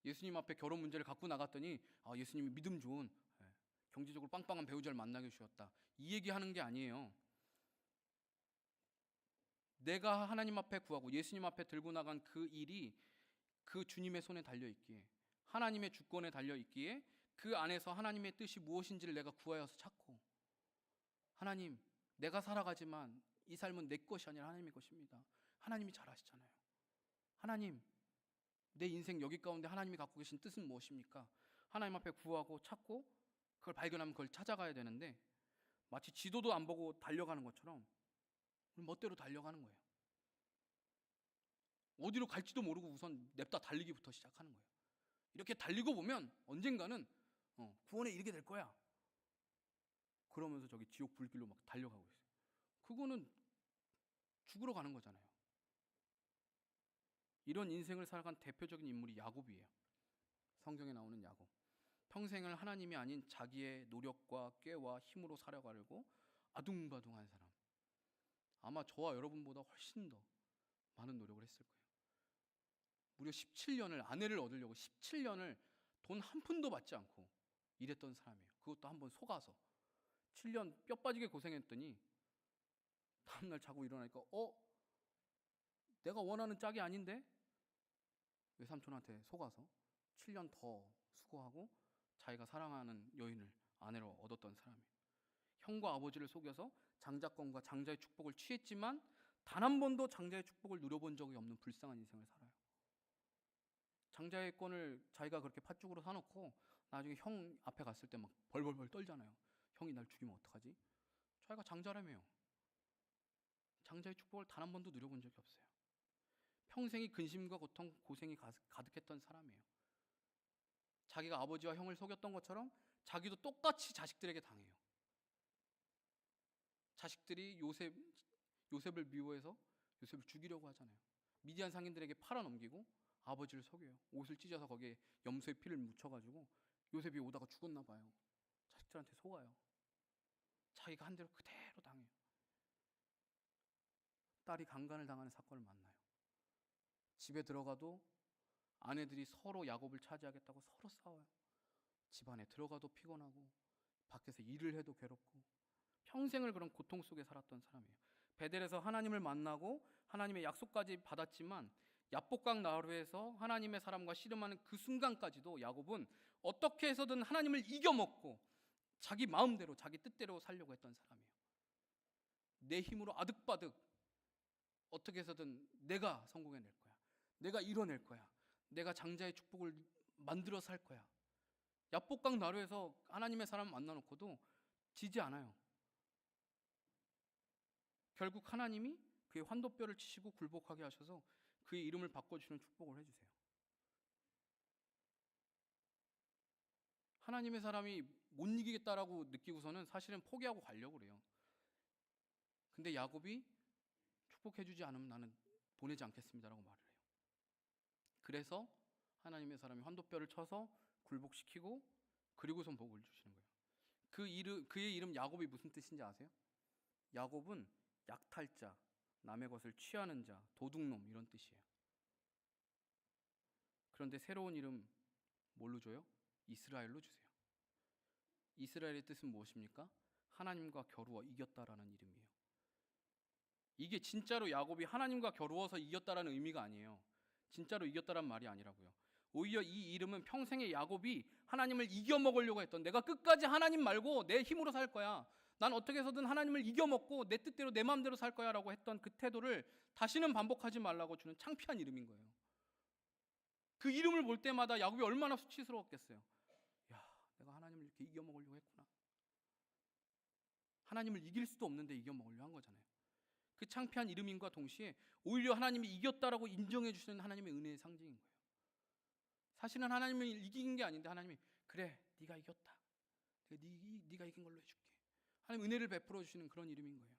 예수님 앞에 결혼 문제를 갖고 나갔더니 예수님이 믿음 좋은 경제적으로 빵빵한 배우자를 만나게 주셨다, 이 얘기하는 게 아니에요. 내가 하나님 앞에 구하고 예수님 앞에 들고 나간 그 일이 그 주님의 손에 달려있기에, 하나님의 주권에 달려있기에, 그 안에서 하나님의 뜻이 무엇인지를 내가 구하여서 찾고, 하나님, 내가 살아가지만 이 삶은 내 것이 아니라 하나님의 것입니다. 하나님이 잘 아시잖아요. 하나님, 내 인생 여기 가운데 하나님이 갖고 계신 뜻은 무엇입니까? 하나님 앞에 구하고 찾고 그걸 발견하면 그걸 찾아가야 되는데, 마치 지도도 안 보고 달려가는 것처럼 멋대로 달려가는 거예요. 어디로 갈지도 모르고 우선 냅다 달리기부터 시작하는 거예요. 이렇게 달리고 보면 언젠가는 구원에 이르게 될 거야. 그러면서 저기 지옥 불길로 막 달려가고 있어요. 그거는 죽으러 가는 거잖아요. 이런 인생을 살아간 대표적인 인물이 야곱이에요. 성경에 나오는 야곱. 평생을 하나님이 아닌 자기의 노력과 꾀와 힘으로 살아가려고 아둥바둥한 사람. 아마 저와 여러분보다 훨씬 더 많은 노력을 했을 거예요. 무려 17년을, 아내를 얻으려고 17년을 돈 한 푼도 받지 않고 일했던 사람이에요. 그것도 한번 속아서 7년 뼈 빠지게 고생했더니 다음날 자고 일어나니까 내가 원하는 짝이 아닌데? 외삼촌한테 속아서 7년 더 수고하고 자기가 사랑하는 여인을 아내로 얻었던 사람이에요. 형과 아버지를 속여서 장자권과 장자의 축복을 취했지만 단 한 번도 장자의 축복을 누려본 적이 없는 불쌍한 인생을 살아요. 장자의 권을 자기가 그렇게 팥죽으로 사놓고 나중에 형 앞에 갔을 때 막 벌벌벌 떨잖아요. 형이 날 죽이면 어떡하지? 자기가 장자라며요. 장자의 축복을 단 한 번도 누려본 적이 없어요. 평생이 근심과 고통, 고생이 가득했던 사람이에요. 자기가 아버지와 형을 속였던 것처럼 자기도 똑같이 자식들에게 당해요. 자식들이 요셉을 미워해서 요셉을 죽이려고 하잖아요. 미디안 상인들에게 팔아넘기고 아버지를 속여요. 옷을 찢어서 거기에 염소의 피를 묻혀가지고 요셉이 오다가 죽었나 봐요. 자식들한테 속아요. 자기가 한 대로 그대로 당해요. 딸이 강간을 당하는 사건을 만나요. 집에 들어가도 아내들이 서로 야곱을 차지하겠다고 서로 싸워요. 집안에 들어가도 피곤하고 밖에서 일을 해도 괴롭고 평생을 그런 고통 속에 살았던 사람이에요. 베델에서 하나님을 만나고 하나님의 약속까지 받았지만 야복강 나루에서 하나님의 사람과 씨름하는 그 순간까지도 야곱은 어떻게 해서든 하나님을 이겨먹고 자기 마음대로 자기 뜻대로 살려고 했던 사람이에요. 내 힘으로 아득바득 어떻게 해서든 내가 성공해낼 거야. 내가 이뤄낼 거야. 내가 장자의 축복을 만들어 살 거야. 야복강 나루에서 하나님의 사람 만나놓고도 지지 않아요. 결국 하나님이 그의 환도뼈를 치시고 굴복하게 하셔서 그의 이름을 바꿔주시는 축복을 해주세요. 하나님의 사람이 못 이기겠다라고 느끼고서는 사실은 포기하고 가려고 그래요. 근데 야곱이 축복해주지 않으면 나는 보내지 않겠습니다라고 말을 해요. 그래서 하나님의 사람이 환도뼈를 쳐서 굴복시키고 그리고선 복을 주시는 거예요. 그의 이름 야곱이 무슨 뜻인지 아세요? 야곱은 약탈자, 남의 것을 취하는 자, 도둑놈 이런 뜻이에요. 그런데 새로운 이름 뭘로 줘요? 이스라엘로 주세요. 이스라엘의 뜻은 무엇입니까? 하나님과 겨루어 이겼다라는 이름이에요. 이게 진짜로 야곱이 하나님과 겨루어서 이겼다라는 의미가 아니에요. 진짜로 이겼다란 말이 아니라고요. 오히려 이 이름은 평생에 야곱이 하나님을 이겨먹으려고 했던, 내가 끝까지 하나님 말고 내 힘으로 살 거야, 난 어떻게 해서든 하나님을 이겨먹고 내 뜻대로 내 마음대로 살 거야 라고 했던 그 태도를 다시는 반복하지 말라고 주는 창피한 이름인 거예요. 그 이름을 볼 때마다 야곱이 얼마나 수치스러웠겠어요. 야, 내가 하나님을 이렇게 이겨먹으려고 했구나. 하나님을 이길 수도 없는데 이겨먹으려고 한 거잖아요. 그 창피한 이름인과 동시에 오히려 하나님이 이겼다라고 인정해 주시는 하나님의 은혜의 상징인 거예요. 사실은 하나님을 이긴 게 아닌데 하나님이 그래, 네가 이겼다, 네가 이긴 걸로 해줄게, 하나님 은혜를 베풀어 주시는 그런 이름인 거예요.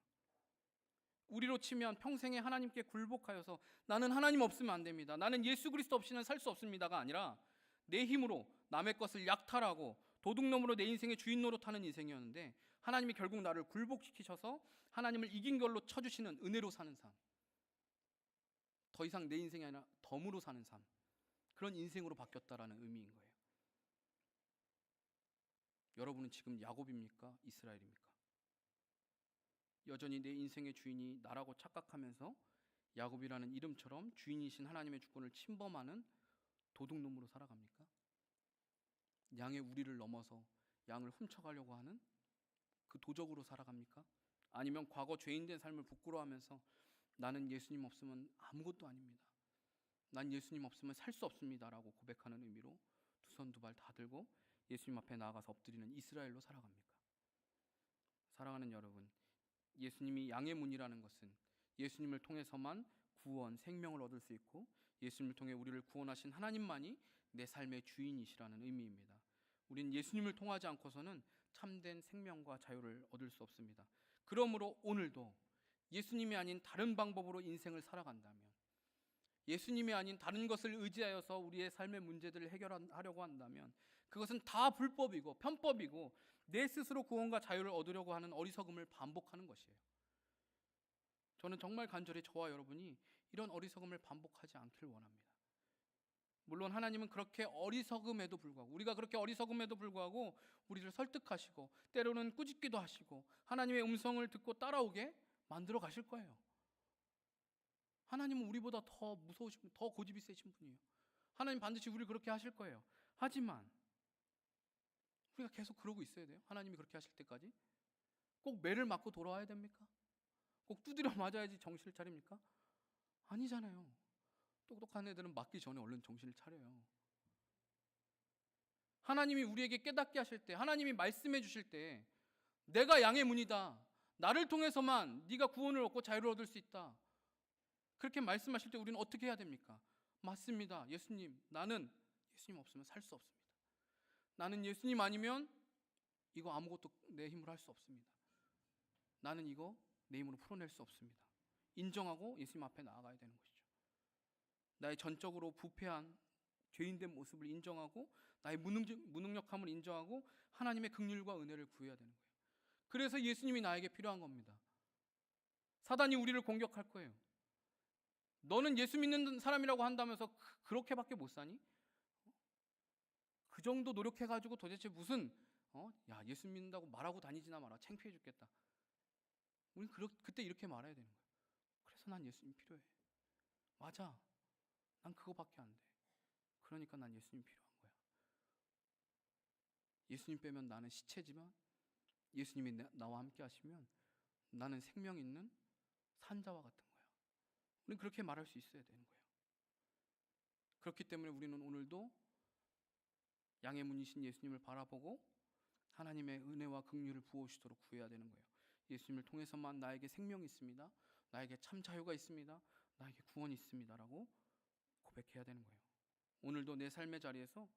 우리로 치면 평생에 하나님께 굴복하여서 나는 하나님 없으면 안 됩니다, 나는 예수 그리스도 없이는 살 수 없습니다가 아니라 내 힘으로 남의 것을 약탈하고 도둑놈으로 내 인생의 주인 노릇하는 인생이었는데, 하나님이 결국 나를 굴복시키셔서 하나님을 이긴 걸로 쳐주시는 은혜로 사는 삶, 더 이상 내 인생이 아니라 덤으로 사는 삶, 그런 인생으로 바뀌었다라는 의미인 거예요. 여러분은 지금 야곱입니까? 이스라엘입니까? 여전히 내 인생의 주인이 나라고 착각하면서 야곱이라는 이름처럼 주인이신 하나님의 주권을 침범하는 도둑놈으로 살아갑니까? 양의 우리를 넘어서 양을 훔쳐가려고 하는 그 도적으로 살아갑니까? 아니면 과거 죄인된 삶을 부끄러워하면서 나는 예수님 없으면 아무것도 아닙니다, 난 예수님 없으면 살 수 없습니다라고 고백하는 의미로 두 손 두 발 다 들고 예수님 앞에 나아가서 엎드리는 이스라엘로 살아갑니까? 사랑하는 여러분, 예수님이 양의 문이라는 것은 예수님을 통해서만 구원, 생명을 얻을 수 있고 예수님을 통해 우리를 구원하신 하나님만이 내 삶의 주인이시라는 의미입니다. 우린 예수님을 통하지 않고서는 참된 생명과 자유를 얻을 수 없습니다. 그러므로 오늘도 예수님이 아닌 다른 방법으로 인생을 살아간다면, 예수님이 아닌 다른 것을 의지하여서 우리의 삶의 문제들을 해결하려고 한다면 그것은 다 불법이고 편법이고 내 스스로 구원과 자유를 얻으려고 하는 어리석음을 반복하는 것이에요. 저는 정말 간절히 저와 여러분이 이런 어리석음을 반복하지 않길 원합니다. 물론 하나님은 그렇게 어리석음에도 불구하고, 우리가 그렇게 어리석음에도 불구하고 우리를 설득하시고 때로는 꾸짖기도 하시고 하나님의 음성을 듣고 따라오게 만들어 가실 거예요. 하나님은 우리보다 더 무서우시고 더 고집이 세신 분이에요. 하나님 반드시 우리를 그렇게 하실 거예요. 하지만 우리가 계속 그러고 있어야 돼요? 하나님이 그렇게 하실 때까지? 꼭 매를 맞고 돌아와야 됩니까? 꼭 두드려 맞아야지 정신을 차립니까? 아니잖아요. 똑똑한 애들은 맞기 전에 얼른 정신을 차려요. 하나님이 우리에게 깨닫게 하실 때, 하나님이 말씀해 주실 때 내가 양의 문이다, 나를 통해서만 네가 구원을 얻고 자유를 얻을 수 있다, 그렇게 말씀하실 때 우리는 어떻게 해야 됩니까? 맞습니다, 예수님, 나는 예수님 없으면 살 수 없습니다, 나는 예수님 아니면 이거 아무것도 내 힘으로 할 수 없습니다, 나는 이거 내 힘으로 풀어낼 수 없습니다, 인정하고 예수님 앞에 나아가야 되는 것이죠. 나의 전적으로 부패한 죄인된 모습을 인정하고 나의 무능력함을 인정하고 하나님의 긍휼과 은혜를 구해야 되는 거예요. 그래서 예수님이 나에게 필요한 겁니다. 사단이 우리를 공격할 거예요. 너는 예수 믿는 사람이라고 한다면서 그렇게밖에 못 사니? 그 정도 노력해가지고 도대체 무슨 야, 예수 믿는다고 말하고 다니지나 마라, 창피해 죽겠다. 우린 그때 이렇게 말해야 되는 거예요. 그래서 난 예수님 필요해. 맞아, 난 그거밖에 안 돼. 그러니까 난 예수님 필요한 거야. 예수님 빼면 나는 시체지만 예수님이 나와 함께 하시면 나는 생명 있는 산자와 같은 거야. 우리는 그렇게 말할 수 있어야 되는 거예요. 그렇기 때문에 우리는 오늘도 양의 문이신 예수님을 바라보고 하나님의 은혜와 긍휼을 부어주시도록 구해야 되는 거예요. 예수님을 통해서만 나에게 생명이 있습니다, 나에게 참 자유가 있습니다, 나에게 구원이 있습니다 라고 고백해야 되는 거예요. 오늘도 내 삶의 자리에서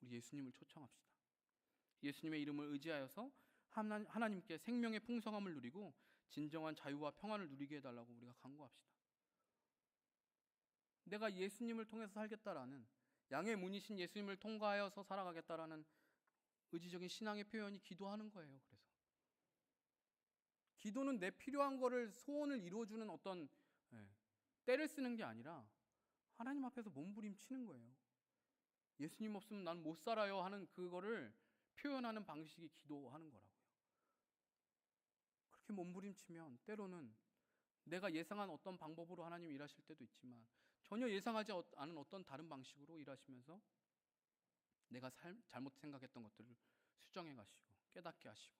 우리 예수님을 초청합시다. 예수님의 이름을 의지하여서 하나님께 생명의 풍성함을 누리고 진정한 자유와 평안을 누리게 해달라고 우리가 간구합시다. 내가 예수님을 통해서 살겠다라는, 양의 문이신 예수님을 통과하여서 살아가겠다라는 의지적인 신앙의 표현이 기도하는 거예요. 그래서 기도는 내 필요한 거를, 소원을 이루어주는 어떤 때를 쓰는 게 아니라 하나님 앞에서 몸부림치는 거예요. 예수님 없으면 난 못 살아요 하는 그거를 표현하는 방식이 기도하는 거라고요. 그렇게 몸부림치면 때로는 내가 예상한 어떤 방법으로 하나님이 일하실 때도 있지만 전혀 예상하지 않은 어떤 다른 방식으로 일하시면서 내가 잘못 생각했던 것들을 수정해 가시고 깨닫게 하시고,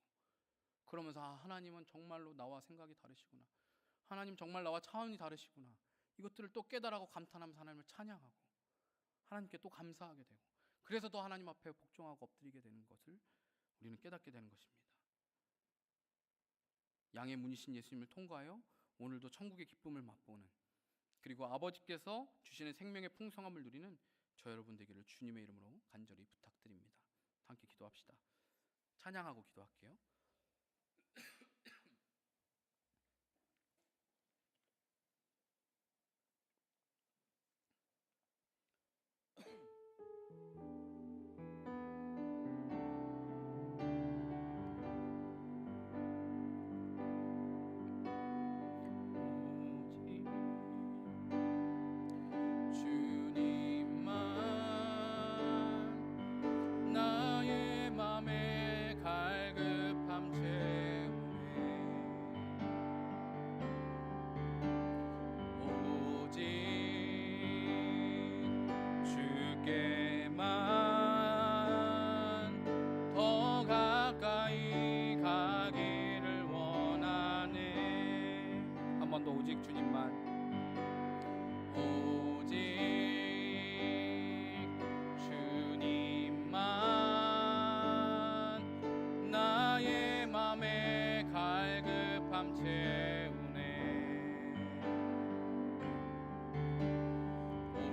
그러면서 하나님은 정말로 나와 생각이 다르시구나, 하나님 정말 나와 차원이 다르시구나, 이것들을 또 깨달아고 감탄하면서 하나님을 찬양하고 하나님께 또 감사하게 되고, 그래서 더 하나님 앞에 복종하고 엎드리게 되는 것을 우리는 깨닫게 되는 것입니다. 양의 문이신 예수님을 통과하여 오늘도 천국의 기쁨을 맛보는, 그리고 아버지께서 주시는 생명의 풍성함을 누리는 저 여러분 되기를 주님의 이름으로 간절히 부탁드립니다. 함께 기도합시다. 찬양하고 기도할게요. 더 오직 주님만, 오직 주님만 나의 맘에 갈급함 채우네.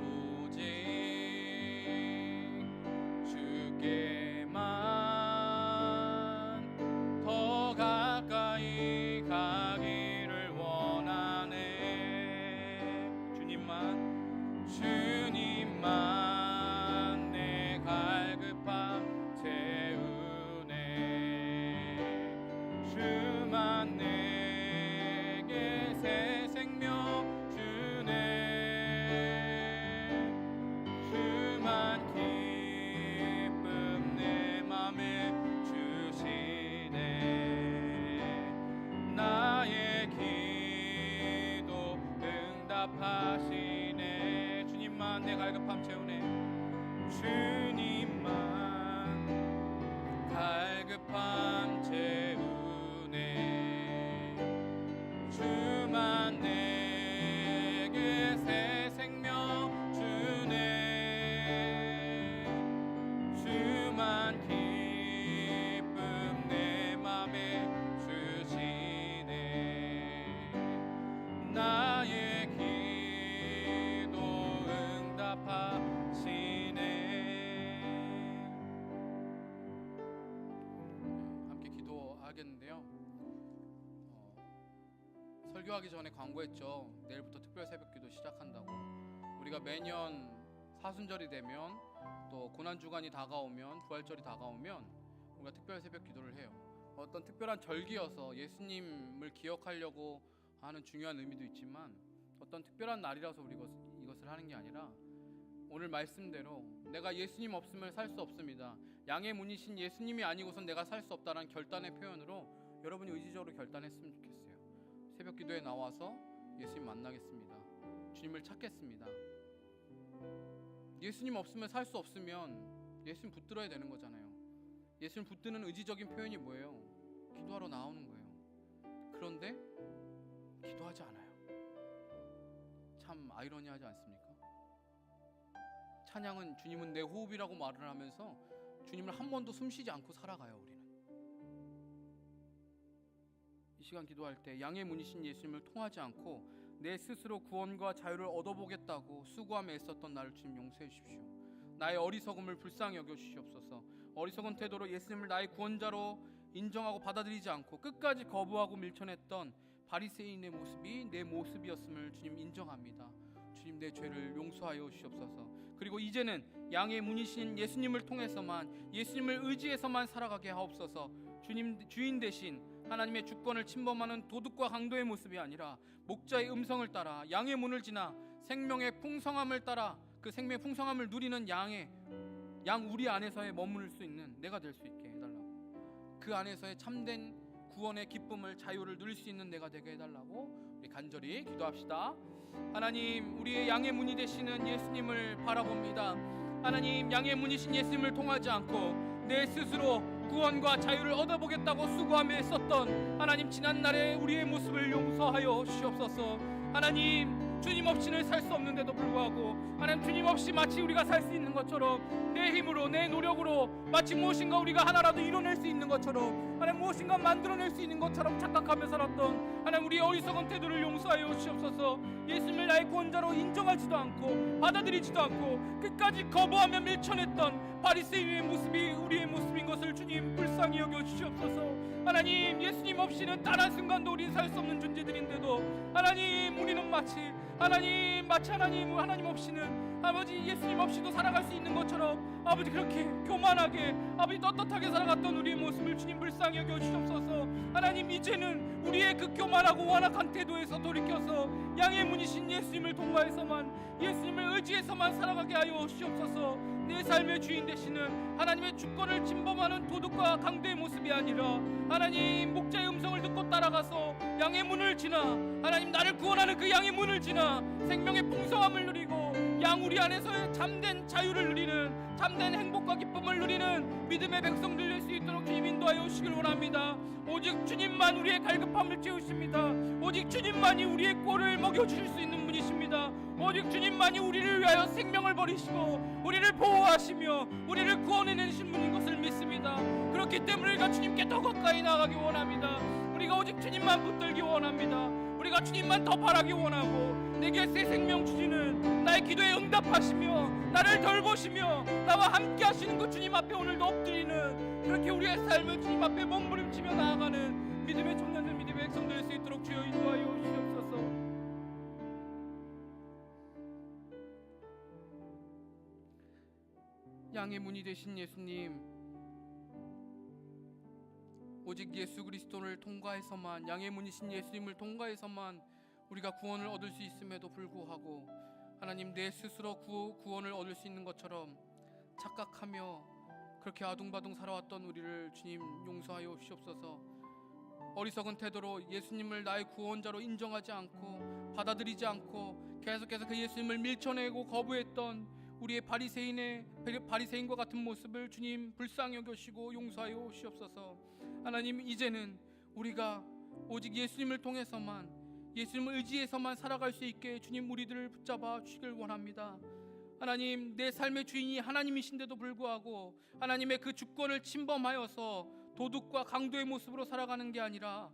오직 주께만 더 가까이 가기를 원하네. 주님만 내 갈급함 채우네. 주만 내게 새 생명 주네. 주만 기쁨 내 맘에 주시네. 나의 기도 응답하시네. 주님만 내 갈급함 채우네. 주님만 갈급함 채우네. 주만 내게 새 생명 주네. 주만 기쁨 내 맘에 주시네. 나의 기도 응답하시네. 함께 기도하겠는데요. 설교하기 전에 광고했죠. 내일부터 특별 새벽기도 시작한다고. 우리가 매년 사순절이 되면 또 고난주간이 다가오면 부활절이 다가오면 우리가 특별 새벽기도를 해요. 어떤 특별한 절기여서 예수님을 기억하려고 하는 중요한 의미도 있지만 어떤 특별한 날이라서 우리 이것을 하는 게 아니라 오늘 말씀대로 내가 예수님 없으면 살 수 없습니다. 양의 문이신 예수님이 아니고선 내가 살 수 없다는 결단의 표현으로 여러분이 의지적으로 결단했으면 좋겠어요. 새벽 기도에 나와서 예수님 만나겠습니다. 주님을 찾겠습니다. 예수님 없으면 살 수 없으면 예수님 붙들어야 되는 거잖아요. 예수님 붙드는 의지적인 표현이 뭐예요? 기도하러 나오는 거예요. 그런데 기도하지 않아요. 참 아이러니하지 않습니까? 찬양은 주님은 내 호흡이라고 말을 하면서 주님을 한 번도 숨쉬지 않고 살아가요. 우리는 이 시간 기도할 때 양의 문이신 예수님을 통하지 않고 내 스스로 구원과 자유를 얻어보겠다고 수고하며 애썼던 나를 주님 용서해 주십시오. 나의 어리석음을 불쌍히 여겨 주시옵소서. 어리석은 태도로 예수님을 나의 구원자로 인정하고 받아들이지 않고 끝까지 거부하고 밀쳐냈던 바리새인의 모습이 내 모습이었음을 주님 인정합니다. 주님 내 죄를 용서하여 주시옵소서. 그리고 이제는 양의 문이신 예수님을 통해서만, 예수님을 의지해서만 살아가게 하옵소서. 주님 주인 대신 하나님의 주권을 침범하는 도둑과 강도의 모습이 아니라 목자의 음성을 따라 양의 문을 지나 생명의 풍성함을 따라 그 생명의 풍성함을 누리는 양 우리 안에서의 머무를 수 있는 내가 될 수 있게 해달라고. 그 안에서의 참된 구원의 기쁨을, 자유를 누릴 수 있는 내가 되게 해달라고 우리 간절히 기도합시다. 하나님, 우리의 양의 문이 되시는 예수님을 바라봅니다. 하나님, 양의 문이신 예수님을 통하지 않고 내 스스로 구원과 자유를 얻어보겠다고 수고하며 했었던 하나님 지난날의 우리의 모습을 용서하여 주시옵소서. 하나님, 주님 없이는 살 수 없는데도 불구하고 하나님 주님 없이 마치 우리가 살 수 있는 것처럼 내 힘으로 내 노력으로 마치 무엇인가 우리가 하나라도 이뤄낼 수 있는 것처럼 하나님 무엇인가 만들어낼 수 있는 것처럼 착각하며 살았던 하나님 우리의 어리석은 태도를 용서하여 주시옵소서. 예수님을 나의 구원자로 인정하지도 않고 받아들이지도 않고 끝까지 거부하며 밀쳐냈던 바리새인의 모습이 우리의 모습인 것을 주님 불쌍히 여겨 주시옵소서. 하나님, 예수님 없이는 단 한순간도 우리는 살 수 없는 존재들인데도 하나님 우리는 마치 하나님 없이는 아버지 예수님 없이도 살아갈 수 있는 것처럼 아버지 그렇게 교만하게 아버지 떳떳하게 살아갔던 우리의 모습을 주님 불쌍히 여겨 주시옵소서. 하나님, 이제는 우리의 그 교만하고 완악한 태도에서 돌이켜서 양의 문이신 예수님을 통과해서만 예수님을 의지해서만 살아가게 하여 주시옵소서. 내 삶의 주인 되시는 하나님의 주권을 침범하는 도둑과 강도의 모습이 아니라 하나님 목자의 음성을 듣고 따라가서 양의 문을 지나 하나님 나를 구원하는 그 양의 문을 지나 생명의 풍성함을 누리고 양 우리 안에서의 참된 자유를 누리는, 참된 행복과 기쁨을 누리는 믿음의 백성들 될 수 있도록 주님 인도하여 주시길 원합니다. 오직 주님만 우리의 갈급함을 채우십니다. 오직 주님만이 우리의 꼴을 먹여주실 수 있는 분이십니다. 오직 주님만이 우리를 위하여 생명을 버리시고 우리를 보호하시며 우리를 구원해내신 분인 것을 믿습니다. 그렇기 때문에 우리가 주님께 더 가까이 나가기 원합니다. 우리가 오직 주님만 붙들기 원합니다. 우리가 주님만 더 바라기 원하고, 내게 새 생명 주시는, 나의 기도에 응답하시며 나를 돌보시며 나와 함께 하시는 그 주님 앞에 오늘도 엎드리는, 그렇게 우리의 삶을 주님 앞에 몸부림치며 나아가는 믿음의 청년들, 믿음의 백성들 될 수 있도록 주여 인도하여 주시옵소서. 양의 문이 되신 예수님, 오직 예수 그리스도를 통과해서만, 양의 문이신 예수님을 통과해서만 우리가 구원을 얻을 수 있음에도 불구하고 하나님, 내 스스로 구원을 얻을 수 있는 것처럼 착각하며 그렇게 아둥바둥 살아왔던 우리를 주님 용서하여 주시옵소서. 어리석은 태도로 예수님을 나의 구원자로 인정하지 않고 받아들이지 않고 계속해서 그 예수님을 밀쳐내고 거부했던 우리의 바리새인과 같은 모습을 주님 불쌍히 여기시고 용서하여 주시옵소서. 하나님, 이제는 우리가 오직 예수님을 통해서만, 예수님을 의지해서만 살아갈 수 있게 주님 우리들을 붙잡아 주시길 원합니다. 하나님, 내 삶의 주인이 하나님이신데도 불구하고 하나님의 그 주권을 침범하여서 도둑과 강도의 모습으로 살아가는 게 아니라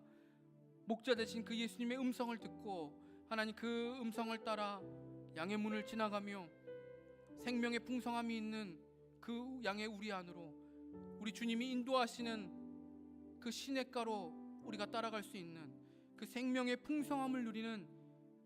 목자 되신 그 예수님의 음성을 듣고 하나님 그 음성을 따라 양의 문을 지나가며 생명의 풍성함이 있는 그 양의 우리 안으로, 우리 주님이 인도하시는 그 시냇가로 우리가 따라갈 수 있는 그 생명의 풍성함을 누리는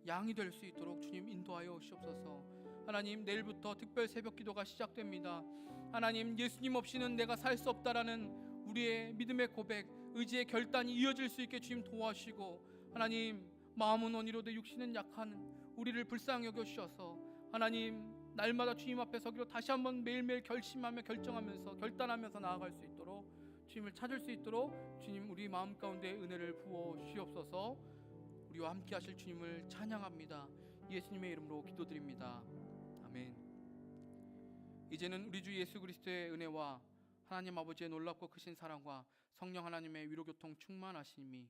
양이 될 수 있도록 주님 인도하여 주시옵소서. 하나님, 내일부터 특별 새벽 기도가 시작됩니다. 하나님, 예수님 없이는 내가 살 수 없다라는 우리의 믿음의 고백, 의지의 결단이 이어질 수 있게 주님 도와주시고, 하나님, 마음은 원이로되 육신은 약한 우리를 불쌍히 여겨주셔서 하나님, 날마다 주님 앞에 서기로 다시 한번 매일매일 결심하며 결정하면서 결단하면서 나아갈 수 있도록, 주님을 찾을 수 있도록 주님 우리 마음 가운데 은혜를 부어 주시옵소서. 우리와 함께 하실 주님을 찬양합니다. 예수님의 이름으로 기도드립니다. 아멘. 이제는 우리 주 예수 그리스도의 은혜와 하나님 아버지의 놀랍고 크신 사랑과 성령 하나님의 위로교통 충만하심이,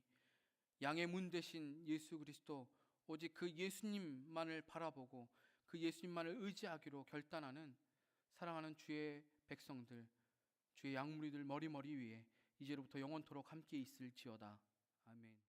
양의 문 되신 예수 그리스도, 오직 그 예수님만을 바라보고 그 예수님만을 의지하기로 결단하는 사랑하는 주의 백성들, 주의 양무리들 머리머리 위에 이제로부터 영원토록 함께 있을지어다. 아멘.